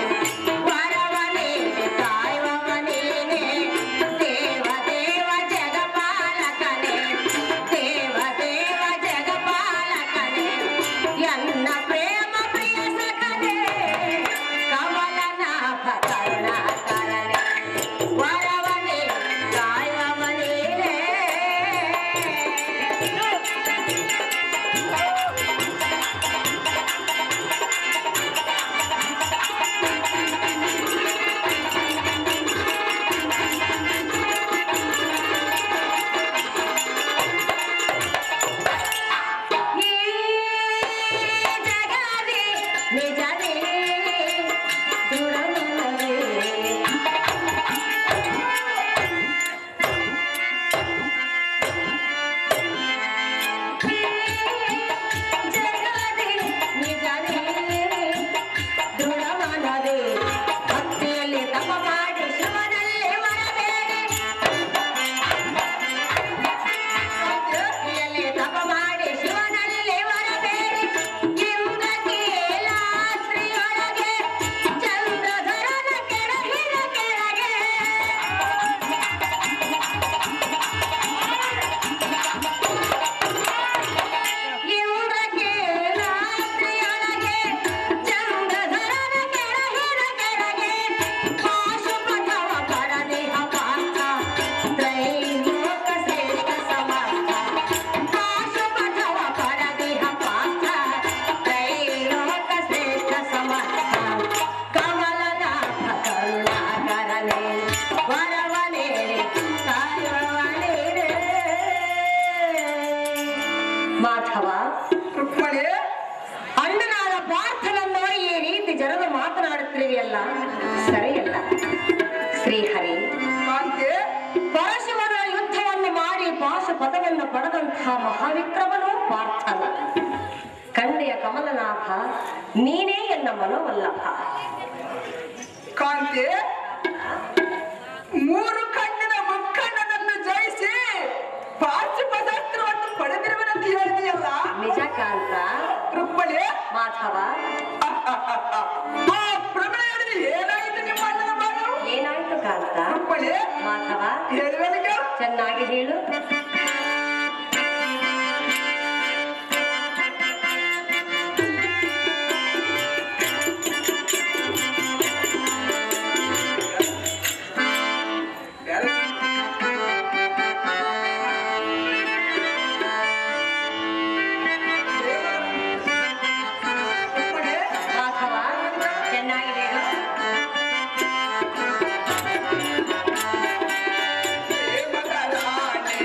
ವರವನೇಡಿ ಕಾಯುವನೇನೆ. ದೇವ ದೇವ ಜಗಪಾಲಕನೆ, ದೇವ ದೇವ ಜಗಪಾಲಕನೆ, ಎನ್ನ ಪ್ರೇಮ ಪ್ರಿಯ ಸಖನೆ. ಕಮಲನಾಭ ಕರುಣಾಕರನೆ ವರವನೇ ಕಾಯುವವನೇನೆ. ಈ ಜಗದೇ ನಿಜದೇ ದುರನಲ್ಲವೇ. ಜಗದೇ ನಿಜದೇ ದೃಢಮನವೇ. ಭಕ್ತಿಯಲ್ಲಿ ತಪ ಮಾಡಿ ಶಿವನಲ್ಲಿ ಮರಬೇಡಿ. ಭಕ್ತಿಯಲ್ಲಿ ತಪ ಮಾಡಿ ಶಿವನಲ್ಲಿ ಮರಬೇಡಿ. ಇಂದ್ರಕೀಲಾದ್ರಿಯೊಳಗೆ ಚಂದ್ರಧರನ ಕೆಳಗಿನ ಕೆಳಗೆ. ಇಂದ್ರಕೀಲಾದ್ರಿಯೊಳಗೆ ಚಂದ್ರಧರನ ಕೆಳಗಿನ ಕೆಳಗೆ. ಪಾಶುಪಥವ ಪರದಿಹ ಪಾರ್ಥ ತ್ರೈಲೋಕ ಶ್ರೇಷ್ಠ ಸಮರ್ಥ. ಪಾಶುಪಥವ ಪರದಿಹ ಪಾರ್ಥ ತ್ರೈಲೋಕ ಶ್ರೇಷ್ಠ ಸಮರ್ಥ. ಕಮಲನಾಥ ಕರುಣಾಕರನೆ ವರವನೇನೆ ಕಾಯುವವನೇನೆ. ಮಾಧವ, ರುಕ್ಮಣಿ, ಅಣ್ಣನಾದ ಪಾರ್ಥನನ್ನು ಈ ರೀತಿ ಜನರು ಮಾತನಾಡುತ್ತಿರುವೆಯಲ್ಲ, ಸರಿಯಲ್ಲ. ಶ್ರೀಹರಿ, ಕಾಂತಿ ಪರಶಿವನ ಯುದ್ಧವನ್ನು ಮಾಡಿ ಪಾಶುಪಥವನ್ನು ಪಡೆದಂತಹ ಮಹಾವಿಕ್ರಮನು ಪಾರ್ಥನ. ಕಂಡೆಯ ಕಮಲನಾಥ ನೀನೇ ಎನ್ನ ಮನೋವಲ್ಲಭ. ಕಾಂತಿ, ಮೂರು ಕಣ್ಣಿನ ಮುಕ್ಕಣ್ಣನನ್ನು ಜಯಿಸಿ ಪಾಶುಪತಾಸ್ತ್ರವನ್ನು ಪಡೆದಿರುವನಂತ ಹೇಳಿದೆಯಲ್ಲ ನಿಜ ಕಾಂತ. ರುಕ್ಮಣಿ, ಮಾಧವ, ಆ ಪ್ರಬಲ ಹೇಳಿದ ಏನಾಯಿತು ನಿಮ್ಮ ಅಣ್ಣನ ಬಾಳು? ಏನಾಯ್ತು ಕಾಂತ? ರುಕ್ಮಣಿ, ಮಾಧವ, ಹೇಳುವನಿಗೆ ಚೆನ್ನಾಗಿ ಹೇಳು. ಮಾಧವ, ಚೆನ್ನಾಗಿ ಹೇಳು. ದೇವರಾಣೆ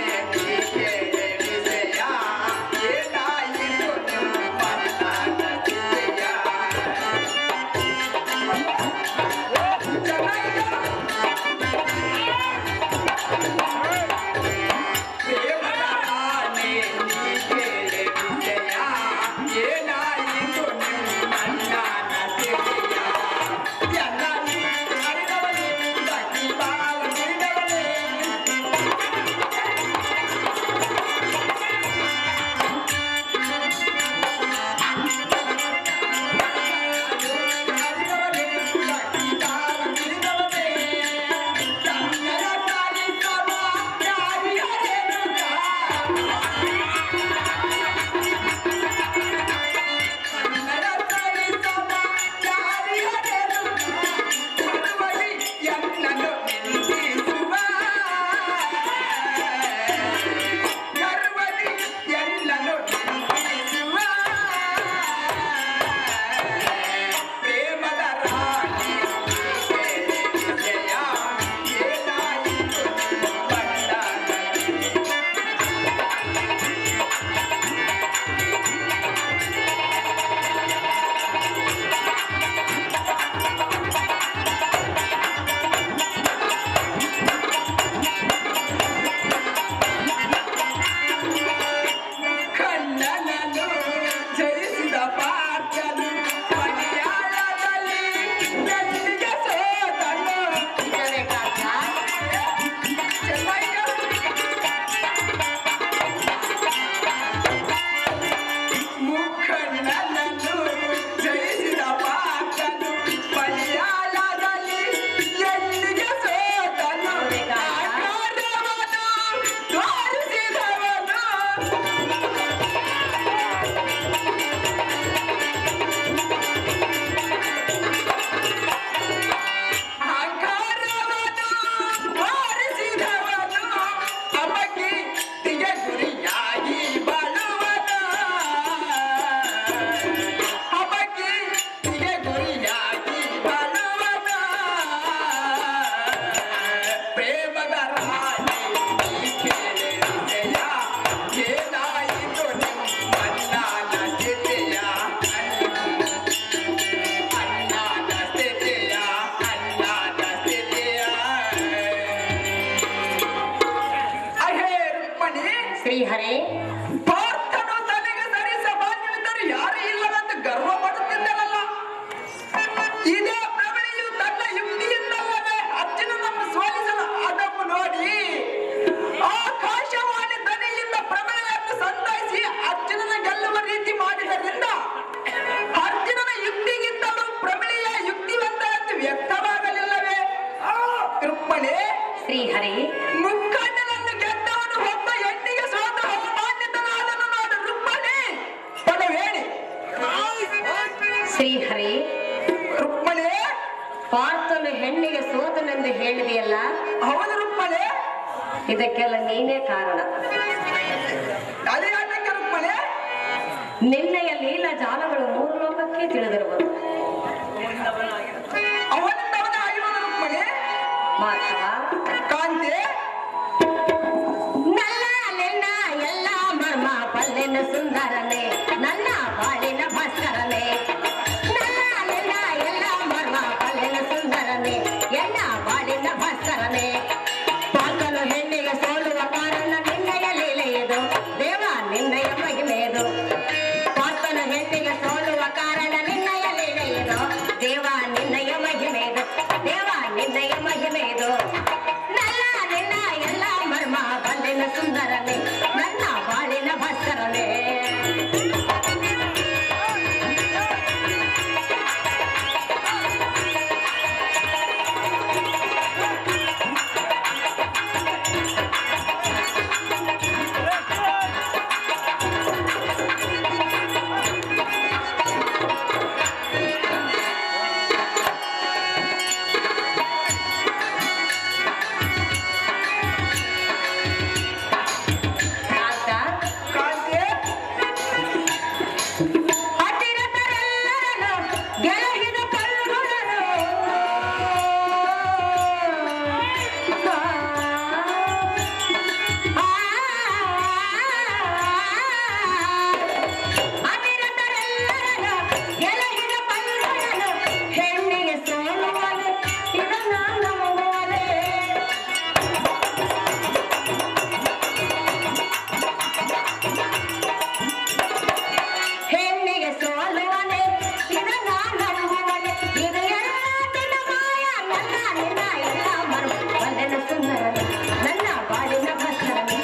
ಶ್ರೀಹರಿ ಪಾರ್ಥನು ತನಗೆ ಸರಿ ಸಮಾನ್ಯವಿದ್ದರೆ ಯಾರು ಇಲ್ಲದಂತ ಗರ್ವ ಪಡುತ್ತಿದ್ದನಲ್ಲ. ಇದೇ ಪ್ರಬಳಿಯು ತನ್ನ ಯುಕ್ತಿಯಿಂದಲ್ಲವೇ ಅರ್ಜುನನನ್ನು ಸೋಲಿಸಲು ಅದನ್ನು ನೋಡಿ ಆಕಾಶವಾಣಿ ಧ್ವನಿಯಿಂದ ಪ್ರಬಳೆಯನ್ನು ಸಂತೈಸಿ ಅರ್ಜುನನ ಗೆಲ್ಲುವ ರೀತಿ ಮಾಡಿದ್ದರಿಂದ ಅರ್ಜುನನ ಯುಕ್ತಿಗಿಂತಲೂ ಪ್ರಬಳಿಯ ಯುಕ್ತಿವಂತರಂತೆ ವ್ಯಕ್ತವಾಗಲಿಲ್ಲವೇ? ರುಕ್ಮಣಿ ಶ್ರೀಹರಿ ಮುಖಂಡನನ್ನು ಗೆದ್ದವನು ಒಬ್ಬ ಹೆಣ್ಣಿಗೆ ಸೋತ ಮಾನ್ಯತನಾದನು ನೋಡು ರುಕ್ಮಣಿ. ಪದವೇಣಿ ಶ್ರೀಹರಿ ರುಕ್ಮಣಿ. ಪಾರ್ಥನು ಹೆಣ್ಣಿಗೆ ಸೋತನೆಂದು ಹೇಳಿದೆಯಲ್ಲ, ಹೌದು ರುಕ್ಮಣಿ. ಇದಕ್ಕೆಲ್ಲ ನೀನೇ ಕಾರಣ. ಅದೇ ಯಾಕೆ ರುಕ್ಮಣಿ? ನಿನ್ನೆಯ ಲೀಲ ಜಾಲಗಳು ಮೂರು ಲೋಕಕ್ಕೆ ತಿಳಿದಿರುವುದು. ಅವನಿಂದವನೇ ಆಗಿರುವುದು ರುಕ್ಮಣಿ. ಮಾಧವ ಕಾಂತಿ ನನ್ನ ನಿನ್ನ ಎಲ್ಲ ಮರ್ಮ ಪಲ್ಲಿನ ಸುಂದರನೇ, ನನ್ನ ಬಾಳಿನ ಭಾಸ್ಕರನೇ. ನನ್ನ ನಿನ್ನ ಎಲ್ಲ ಮರ್ಮ ಪಲ್ಲಿನ ಸುಂದರನೇ, ಎಲ್ಲ ಬಾಳಿನ ಭಾಸ್ಕರನೇ. ಪಾರ್ಥನು ಹೆಣ್ಣಿಗೆ ಸೋಲುವ ಕಾರಣ ನಿನ್ನಯ ಲೀಲೆಯದು, ದೇವ ನಿನ್ನಯ ಮಹಿಮೆಯದು. ಪಾರ್ಥನು ಹೆಣ್ಣಿಗೆ ಸೋಲುವ ಕಾರಣ ನಿನ್ನಯ ಲೀಲೆಯದು, ದೇವ ನಿನ್ನಯ ಮಹಿಮೆಯದು, ದೇವ ನಿನ್ನಯ ಮಹಿಮೆಯದು. ನನ್ನ ನಿನ್ನ ಎಲ್ಲ ಮರ್ಮ ಬಲ್ಲಿನ ಸುಂದರನೇ, ನನ್ನ ಬಾಳಿನ ಭಾಸ್ಕರನೇ. ಕಾಂತ ಕಾಂತಿ ಹತ್ತಿರದರೆಲ್ಲರನ್ನು ಗೆಲುಹಿದ ಕಲ್ಲುಗಳನ್ನು ಹತ್ತಿರದರೆಲ್ಲರನ್ನು ಗೆಲುಹಿದ ಕಲ್ಲುಗಳನ್ನು ಹೆಣ್ಣಿಗೆ ಸೋಲುವಲೆ ಇದನ್ನ ನಂಬುವಲೆ. ಹೆಣ್ಣಿಗೆ ಸೋಲುವನೆ ಇದನ್ನ ನಂಬುವನೆ, ಇದು ಎಲ್ಲ ನಿನ್ನ ಮಾಯ. ನನ್ನ ನಿನ್ನ ಎಲ್ಲ ಮರ್ಮ ಬಲ್ಲಿನ ಸುಂದರನೆ, ನನ್ನ ಬಾಳಿನ ಭಾಸ್ಕರನೆ.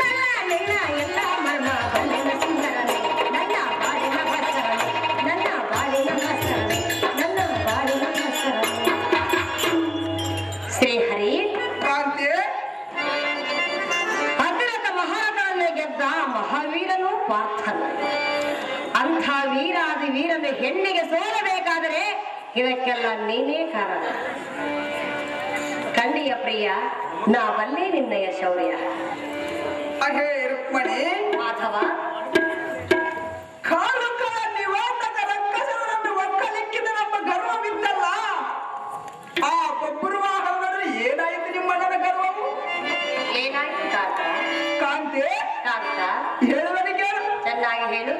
ನನ್ನ ನಿನ್ನ ಎಲ್ಲ ಮರ್ಮ ಬಲ್ಲಿನ ಸುಂದರನೆ, ನನ್ನ ಬಾಳಿನ ಭಾಸ್ಕರನೆ, ನನ್ನ ಬಾಳಿನ ಭಾಸ್ಕರನೆ, ನನ್ನ ಬಾಳಿನ ಭಾಸ್ಕರನೆ. ಶ್ರೀಹರಿ ಕಾಂತಿ ಅತಿರಥ ಮಹಾರಾಜನನ್ನು ಗೆದ್ದ ಮಹಾವೀರನು ಪಾರ್ಥನು. ಅಂಥ ವೀರಾದಿ ವೀರನ ಹೆಣ್ಣಿಗೆ ಸೋಲಬೇಕಾದರೆ ಇದಕ್ಕೆಲ್ಲ ನೀನೇ ಕಾರಣ. ಕಂಡಿಯ ಪ್ರಿಯ, ನಾ ಬಲ್ಲೆ ನಿನ್ನಯ ಶೌರ್ಯ. ಅಹೇ ರುಕ್ಮಣಿ. ಮಾಧವ ಕಾಲುಕರ ನಿವಾತಕ ರಕ್ಕಸರನ್ನು ಒಕ್ಕಲಿಕ್ಕಿದ ನಮ್ಮ ಗರ್ವವಿದ್ದಲ್ಲ, ಆ ಬೊಬ್ಬರು ವಾಹನಗಳು ಏನಾಯಿತು ನಿಮ್ಮಣ್ಣನ ಗರ್ವವು? ಏನಾಯ್ತು ಕಾಂತ? ಕಾಂತಿ ಕಾಂತ ಹೇಳುವನಿಗೆ ಚೆನ್ನಾಗಿ ಹೇಳು.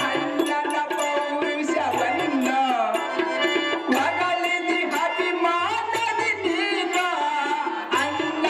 ಅಣ್ಣನ ಪೌರುಷವನ್ನ ಮಗಳಿದಿ ಅಭಿಮಾನದಿ ನೀಗ, ಅಣ್ಣನ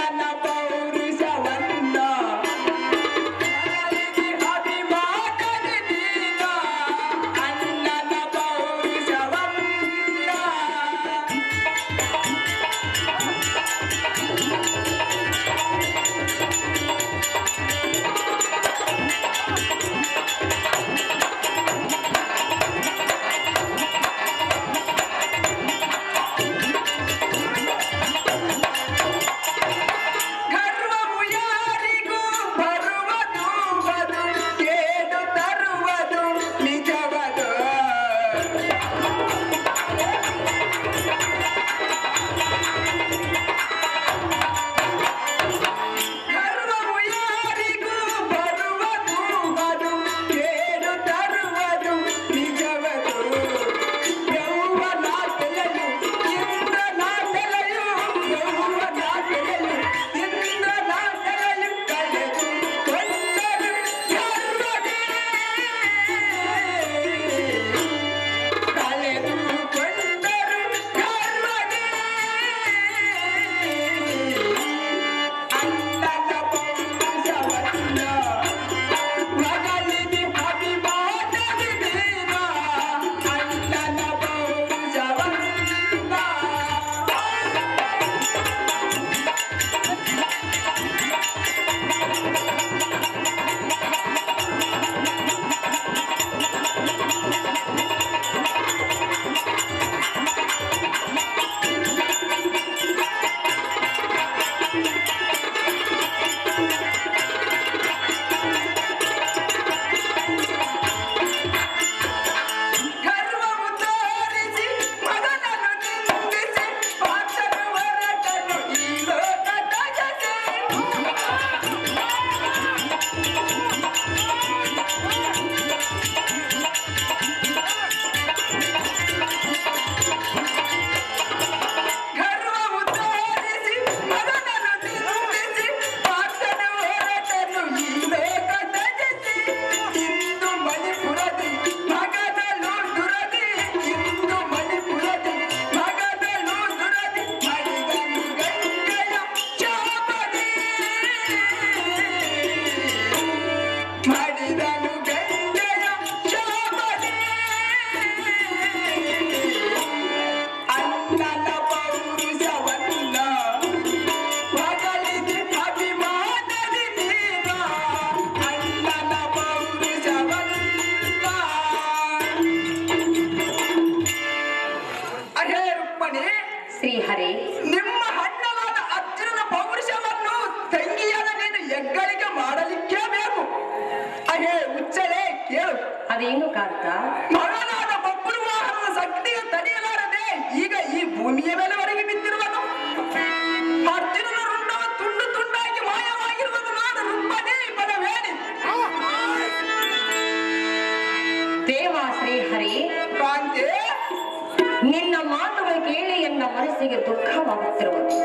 ನಿನ್ನ ಮಾತುಗಳು ಕೇಳಿ ಎನ್ನ ಮನಸ್ಸಿಗೆ ದುಃಖವಾಗುತ್ತಿರುವುದು.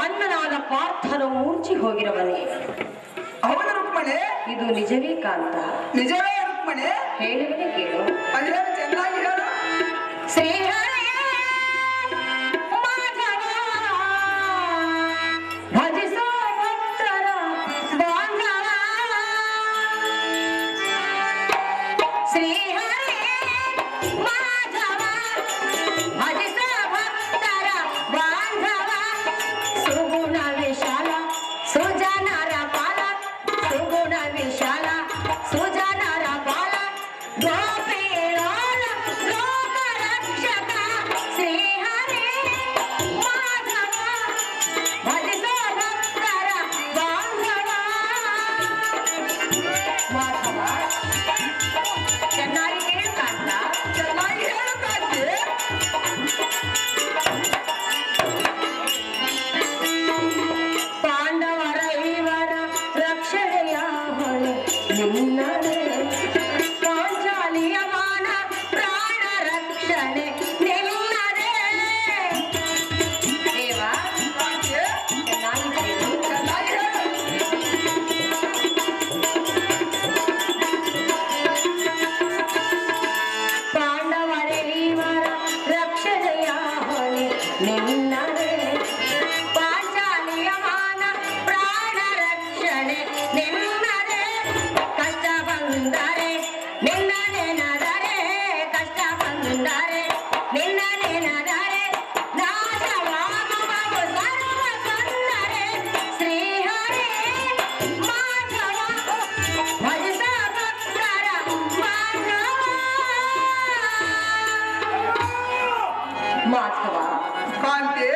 ಅಣ್ಣನಾದ ಪಾರ್ಥನು ಮೂರ್ಛಿ ಹೋಗಿರುವನೇ. ಹೌದು ರುಕ್ಮಣಿ, ಇದು ನಿಜವೇ ಕಾಂತ? ನಿಜವೇ ರುಕ್ಮಣಿ. ಹೇಳುವನೆ ಕೇಳು. ಅದೇ ಚೆನ್ನಾಗಿ ಹೇಳು. ಶ್ರೀಹರೇ ಮಾಧವ ಭಜಿಸೋ ಭಕ್ತರ ಬಾಂಧವ. ಶ್ರೀಹರೇ ಮಾಧವ ಭಜಿಸೋ ಭಕ್ತರ ಬಾಂಧವ. ಸುಗುಣ ವಿಶಾಲ ಸುಜನರ ಪಾಲ, ಸುಗುಣ ವಿಶಾಲ ಸುಜನರ ಪಾಲ, ಗೋಪೀಳೋಲ ಲೋಕ ರಕ್ಷಕ. ಶ್ರೀಹರೇ ಮಾಧವ ಭಜಿಸೋ ಭಕ್ತರ ಬಾಂಧವ. ಮಾಧವ ಚೆನ್ನಾಗಿ ಕೇಳ್ಕಾಂತ, ಚೆನ್ನಾಗಿ ಹೇಳು ಕಾಂತಿ. ಪಾಂಡವರ ಇವರ ರಕ್ಷಣೆಯ ಹೊಣೆ ನಿನ್ನದೇ. ಪಾಂಚಾಲಿಯ ಮಾನ ಪ್ರಾಣ ರಕ್ಷಣೆ ನಿನ್ನದೇ. ದೇವ ಚೆನ್ನಾಗಿ ಕೇಳು. ಚೆನ್ನಾಗಿ ಹೇಳು. ಪಾಂಡವರ ಇವರ ರಕ್ಷಣೆಯ ಹೊಣೆ ನಿನ್ನದೇ. ಪಾಂಚಾಲಿಯ ಮಾನ ಪ್ರಾಣ ರಕ್ಷಣೆ ನಿನ್ನದೇ. ಕಷ್ಟ ಬಂದರೆ ನಿನ್ನ ನೆನದರೆ, ಕಷ್ಟ ಬಂದರೆ ನಿನ್ನ ನೆನದರೆ, ನಾಶವಾಗುವವು ಸರ್ವ ತೊಂದರೆ. ಶ್ರೀಹರೇ ಮಾಧವ ಭಜಿಸ ಭಕ್ತರ ಬಾಂಧವ. ಮಾಧವ ಕಾಂತಿ,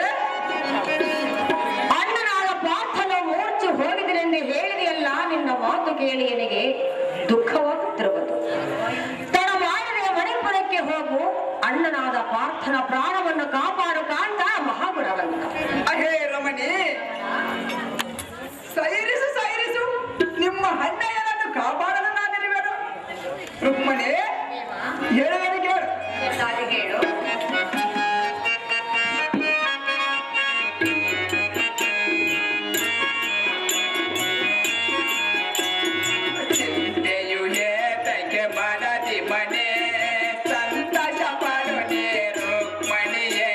ಅಣ್ಣನಾದ ಪಾರ್ಥನ ಮೂರ್ಛೆ ಹೋಗಿದನೆಂದು ಹೇಳಿದೆಯಲ್ಲ, ನಿನ್ನ ಮಾತು ಕೇಳಿ ನನಗೆ ದುಃಖವಾಗುತ್ತಿರುವುದು. ತಡ ಮಾಡದೆ ಮಣಿಪುರಕ್ಕೆ ಹೋಗು. ಅಣ್ಣನಾದ ಪಾರ್ಥನ ಪ್ರಾಣವನ್ನು ಕಾಪಾಡು ಕಾಂತ ಮಹಾಗುಣವಂತ. ಅಹೇ ರಮಣಿ, ಸೈರಿಸು ಸೈರಿಸು, ನಿಮ್ಮ ಅಣ್ಣಯ್ಯನನ್ನು ಕಾಪಾಡಲು ನಾನಿರುವೆನು. ರುಕ್ಮಣಿ ಹೇಳುವೆನು ಕೇಳು. ಹೇಳು. ಚಿಂತೆಯು ಏತಕ್ಕೆ ಮನದಿ ಮನೆ, ಸಂತಸ ಪಡುನೆ ರುಕ್ಮಣಿಯೇ,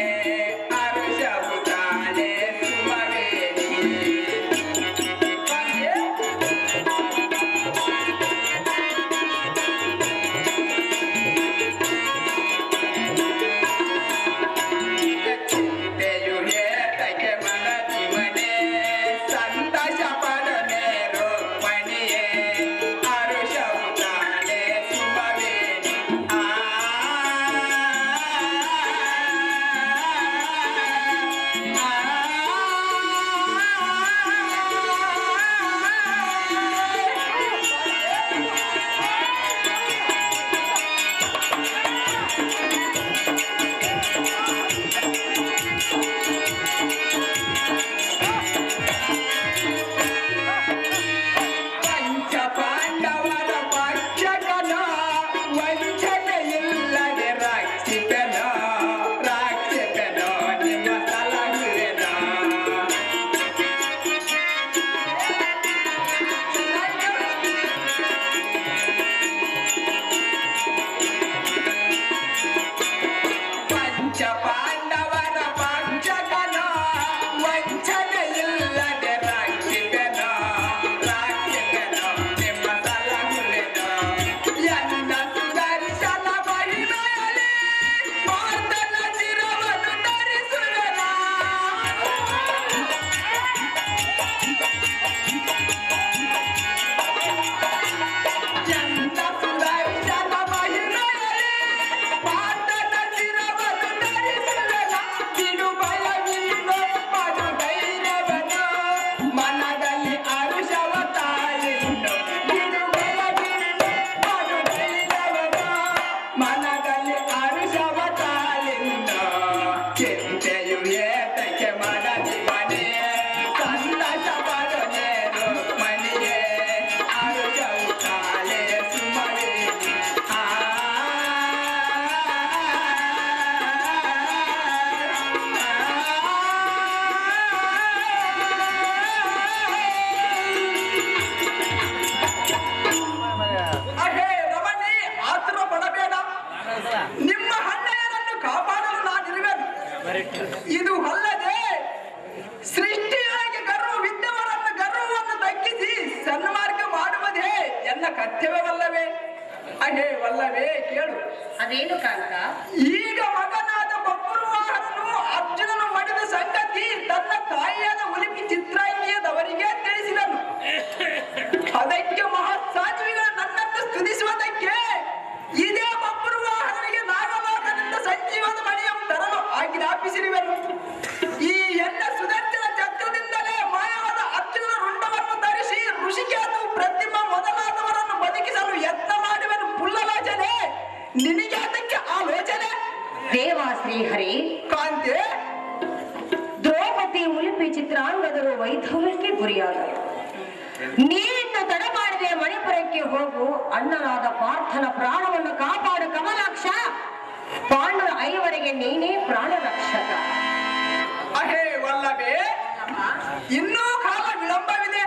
ಅರುಷವು ತಾನೆ ಸುಮವೇಣಿ. ನಿಮ್ಮ ಅಣ್ಣಯ್ಯನನ್ನು ಕಾಪಾಡಲು ನಾನಿರುವೆನು. ಇದು ಅಲ್ಲದೆ ಸೃಷ್ಟಿಯಾಗಿ ಗರ್ವವಿದ್ದವರನ್ನು ಗರ್ವವನ್ನು ತಗ್ಗಿಸಿ ಸನ್ಮಾರ್ಗ ಮಾಡುವುದೇ ಎನ್ನ ಕರ್ತವ್ಯವಲ್ಲವೇ? ಅಹೇ ವಲ್ಲವೇ, ಕೇಳು. ಅದೇನು ಕಾಂತ? ಈಗ ಮಗನಾದ ಬಬ್ರುವಾಹನನು ಅರ್ಜುನನು ಮಾಡಿದ ಸಂಗತಿ ತನ್ನ ತಾಯಿಯಾದ ಉಲಿಪಿ ಚಿತ್ರಾಂಗಿಯದವರಿಗೆ ತಿಳಿಸಿದನು. ಅದಕ್ಕೆ ಮಹತ್ಸಾಧ್ವಿಗಳು ನನ್ನನ್ನು ಸ್ತುತಿಸುವುದಕ್ಕೆ ಇದೇ ಬಬ್ರುವಾಹನನಿಗೆ ನಾಗಲೋಕದಿಂದ ಸಂಜೀವನ ಮಣಿಯನ್ನು ತರಲು ಆಜ್ಞಾಪಿಸಿರುವೆನು. ಈ ಎಲ್ಲ ಸುದರ್ಶನ ಚಕ್ರದಿಂದಲೇ ಮಾಯವಾದ ಅರ್ಜುನನ ರುಂಡವನ್ನು ಧರಿಸಿ ಋಷಿಕೇತು ಪ್ರತಿಮಾ ಮೊದಲಾದವರನ್ನು ಬದುಕಿಸಲು ಯತ್ನ ಮಾಡುವೆನು. ಪುಲ್ಲಲೋಚನೆ, ನಿನಗೆ ಅದಕ್ಕೆ ಆಲೋಚನೆ? ದೇವಾ ಶ್ರೀಹರಿ ಕಾಂತೆ, ದ್ರೌಪದಿ ಉಲಿಪಿ ಚಿತ್ರಾಂಗದರು ವೈಧವ್ಯಕ್ಕೆ ಗುರಿಯಾದರು. ನೀನು ತಡ ಮಾಡಿದೆ ಮಣಿಪುರಕ್ಕೆ ಹೋಗು. ಅಣ್ಣನಾದ ಪಾರ್ಥನ ಪ್ರಾಣವನ್ನು ಕಾಪಾಡು ಕಮಲಾಕ್ಷ. ಪಾಂಡವ ಐವರಿಗೆ ನೀನೇ ಪ್ರಾಣ ರಕ್ಷಕ. ಅಹೇ ವಲ್ಲಭೆ, ಇನ್ನೂ ಕಾಲ ವಿಳಂಬವಿದೆ.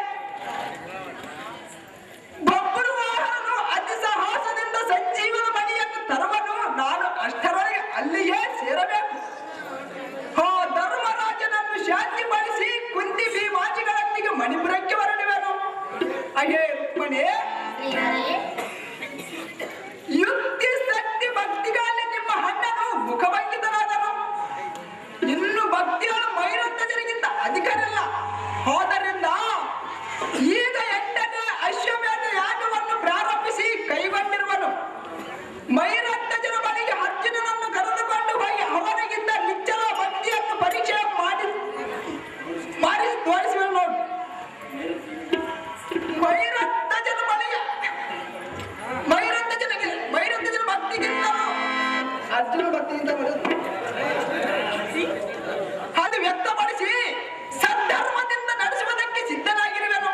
ಬಬ್ರುವಾಹನನು ಅತಿ ಸಾಹಸದಿಂದ ಸಂಜೀವನ ಮಣಿಯನ್ನು ತರುವನು. ನಾನು ಅಷ್ಟರೊಳಗೆ ಅಲ್ಲಿಯೇ ಸೇರಬೇಕು. ಆ ಧರ್ಮರಾಜನನ್ನು ಶಾಂತಿಪಡಿಸಿ ಕುಂತಿ ಭೀಮಾಜಿಗಳೊಂದಿಗೆ ಮಣಿಪುರಕ್ಕೆ ಹೊರಡುವೆನು. ಅಹೇ ರುಕ್ಮಣಿ, ಯುಕ್ತಿ ಶಕ್ತಿ ಭಕ್ತಿಗಳಲ್ಲಿ ನಿಮ್ಮ ಅಣ್ಣನು ಮುಖಭಂಗಿತನಾದನು. ಇನ್ನು ಭಕ್ತಿಗಳು ಮೈರಂತಜರಿಗಿಂತ ಅಧಿಕರಲ್ಲ. ಆದ್ದರಿಂದ ಈಗ 8ನೇ ಅಶ್ವಮೇಧ ಯಾಗವನ್ನು ಪ್ರಾರಂಭಿಸಿ ಕೈಗೊಂಡಿರುವನು. ಮೈರಂತಜನ ಬಳಿಗೆ ಅರ್ಜುನನನ್ನು ಕರೆದುಕೊಂಡು ಹೋಗಿ ಅವನಿಗಿಂತ ನಿಚ್ಚಲ ಭಕ್ತಿಯನ್ನು ಪರೀಕ್ಷೆ ಮಾಡಿ ತೋರಿಸುವ ನೋಡಿ. ಮೈರಂತಜನ ಭಕ್ತಿಗಿಂತಲೂ ಅರ್ಜುನ ಭಕ್ತಿಗಿಂತ ಅದು ವ್ಯಕ್ತಪಡಿಸಿ ಸದ್ಧರ್ಮದಿಂದ ನಡೆಸುವುದಕ್ಕೆ ಸಿದ್ಧನಾಗಿರುವೆನು.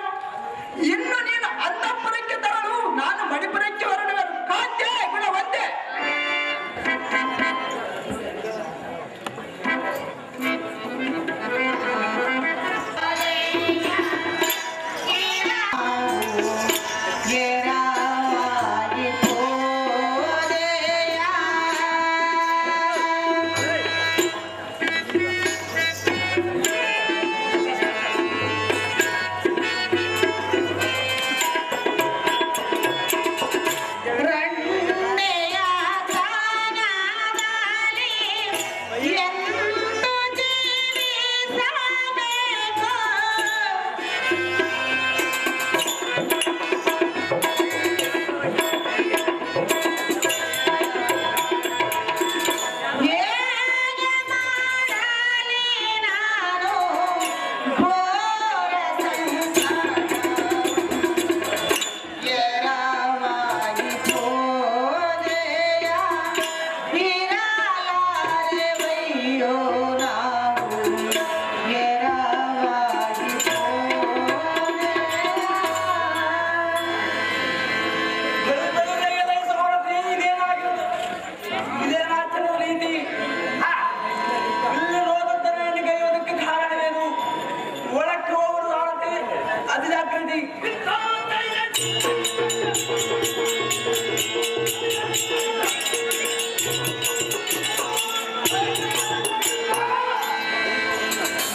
ಇನ್ನು ನೀನು ಅಂತಃಪುರಕ್ಕೆ ತರಲು ನಾನು ಮಣಿಪುರಕ್ಕೆ ಹೊರಡುವೆನು. ಕಾಂತೆ ಗುಣವಂತೆ.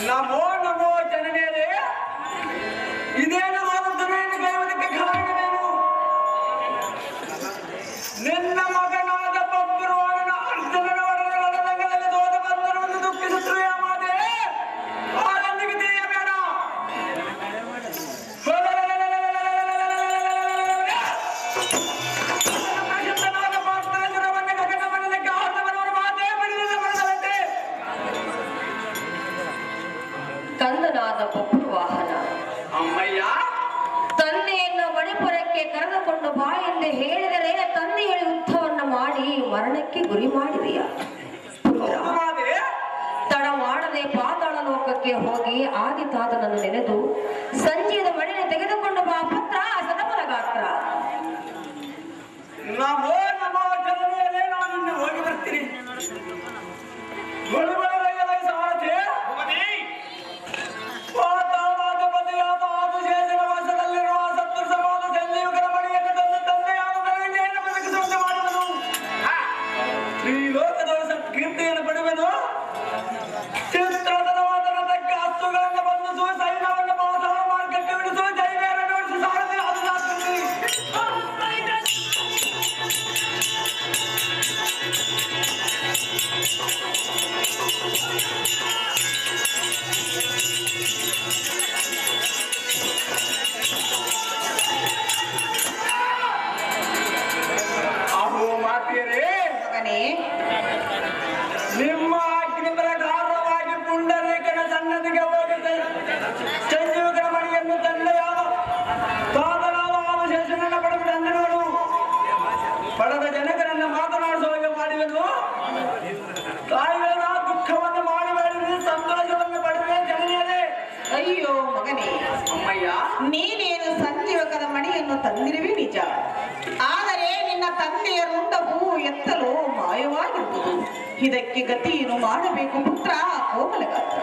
ನಮೋ ನಮೋ ಜನನೇರೆ, ಇದೇನು ಮಾರುತ್ತನೆಯನ್ನು ಕೈಯುವುದಕ್ಕೆ ಕಾರಣವೇನು? ನಿನ್ನ ಮಗನಾದ ಬಬ್ರುವಾಹನ ಅರ್ಜುನನ ಒಡನೆ ರಣರಂಗದಲ್ಲಿ ಸೋತು ಬಂದರುವುದು ದುಃಖಿಸುತ್ತಿರುವ ಮಾತೆ ಅವರೊಂದಿಗೆ ತಿಳಿಯಬೇಡ. ಕಂದನಾದ ಬಬ್ರುವಾಹನ ಅಮ್ಮಯ್ಯ, ತಂದೆಯನ್ನು ಮಣಿಪುರಕ್ಕೆ ಕರೆದುಕೊಂಡು ಬಾ ಎಂದು ಹೇಳಿದರೆ ತಂದೆಯ ಯುದ್ಧವನ್ನು ಮಾಡಿ ಮರಣಕ್ಕೆ ಗುರಿ ಮಾಡಿದೆಯ. ತಡ ಮಾಡದೆ ಪಾತಾಳ ಲೋಕಕ್ಕೆ ಹೋಗಿ ಆದಿತಾತನನ್ನು ನೆನೆದು ಸಂಜೆಯ ಮಣಿನ ತೆಗೆದುಕೊಂಡು ಬಾ ಪುತ್ರ ಸದಬಲ ಗಾತ್ರ. ನಮೋ ನಮೋ ಜನನೇರೆ, ನಾನು ಹೋಗಿ ಬರ್ತೀನಿ. ಈ ಲೋಕದ ಕೀರ್ತಿಯನ್ನು ಪಡೆಯುವೆನು. ಚಿತ್ರತನವಾದ ರಥಕ್ಕೆ ಹಸ್ತುಗಳನ್ನು ಬಂಧಿಸುವ ಸೈನ್ಯವನ್ನು ಪಾತಾಳ ಮಾರ್ಗಕ್ಕೆ ಬಿಡಿಸುವ ಜೈವೇರನ್ನು ಓಡಿಸಿ ಸಾರಥಿ ಅದನ್ನಾಗ್ತೀನಿ. ಅಹೋ ಮಾತೆಯರೇ, ಮಗನೇ, ನಿಮ್ಮ ಆಜ್ಞೆ ಪ್ರಕಾರವಾಗಿ ಪುಂಡರೀಕನ ಸನ್ನದಿಗೆ ಹೋಗುತ್ತೆ ಸಂಜೀವಕರ ಮಣಿಯನ್ನು ತಂದೆಯಾದ ಪಾದನಾದ ಶೇಷನನ್ನ ಪಡೆದ ಅಂಗನಗಳು ಪಡೆದ ಜನಕರನ್ನ ಮಾತನಾಡಿಸುವಾಗ ಮಾಡುವೆನು. ತಾಯಿಗಳ ದುಃಖವನ್ನು ಮಾಡಿ ಸಂತೋಷವನ್ನು ಪಡೆದ ಜನನಿಯರೇ. ಅಯ್ಯೋ ಮಗನೇ, ಅಮ್ಮಯ್ಯ, ನೀನೇನು ಸಂಜೀವಕದ ಮಣಿಯನ್ನು ತಂದಿರುವೆ ನಿಜ. ಆದರೆ ನಿನ್ನ ತಂದೆಯ ರುಂಡವು ಎತ್ತಲು ಮಾಯವಾಗಿರುವುದು. ಇದಕ್ಕೆ ಗತಿಯನ್ನು ಮಾಡಬೇಕು ಪುತ್ರ ಕೋಮಲಗಾತ್ರ.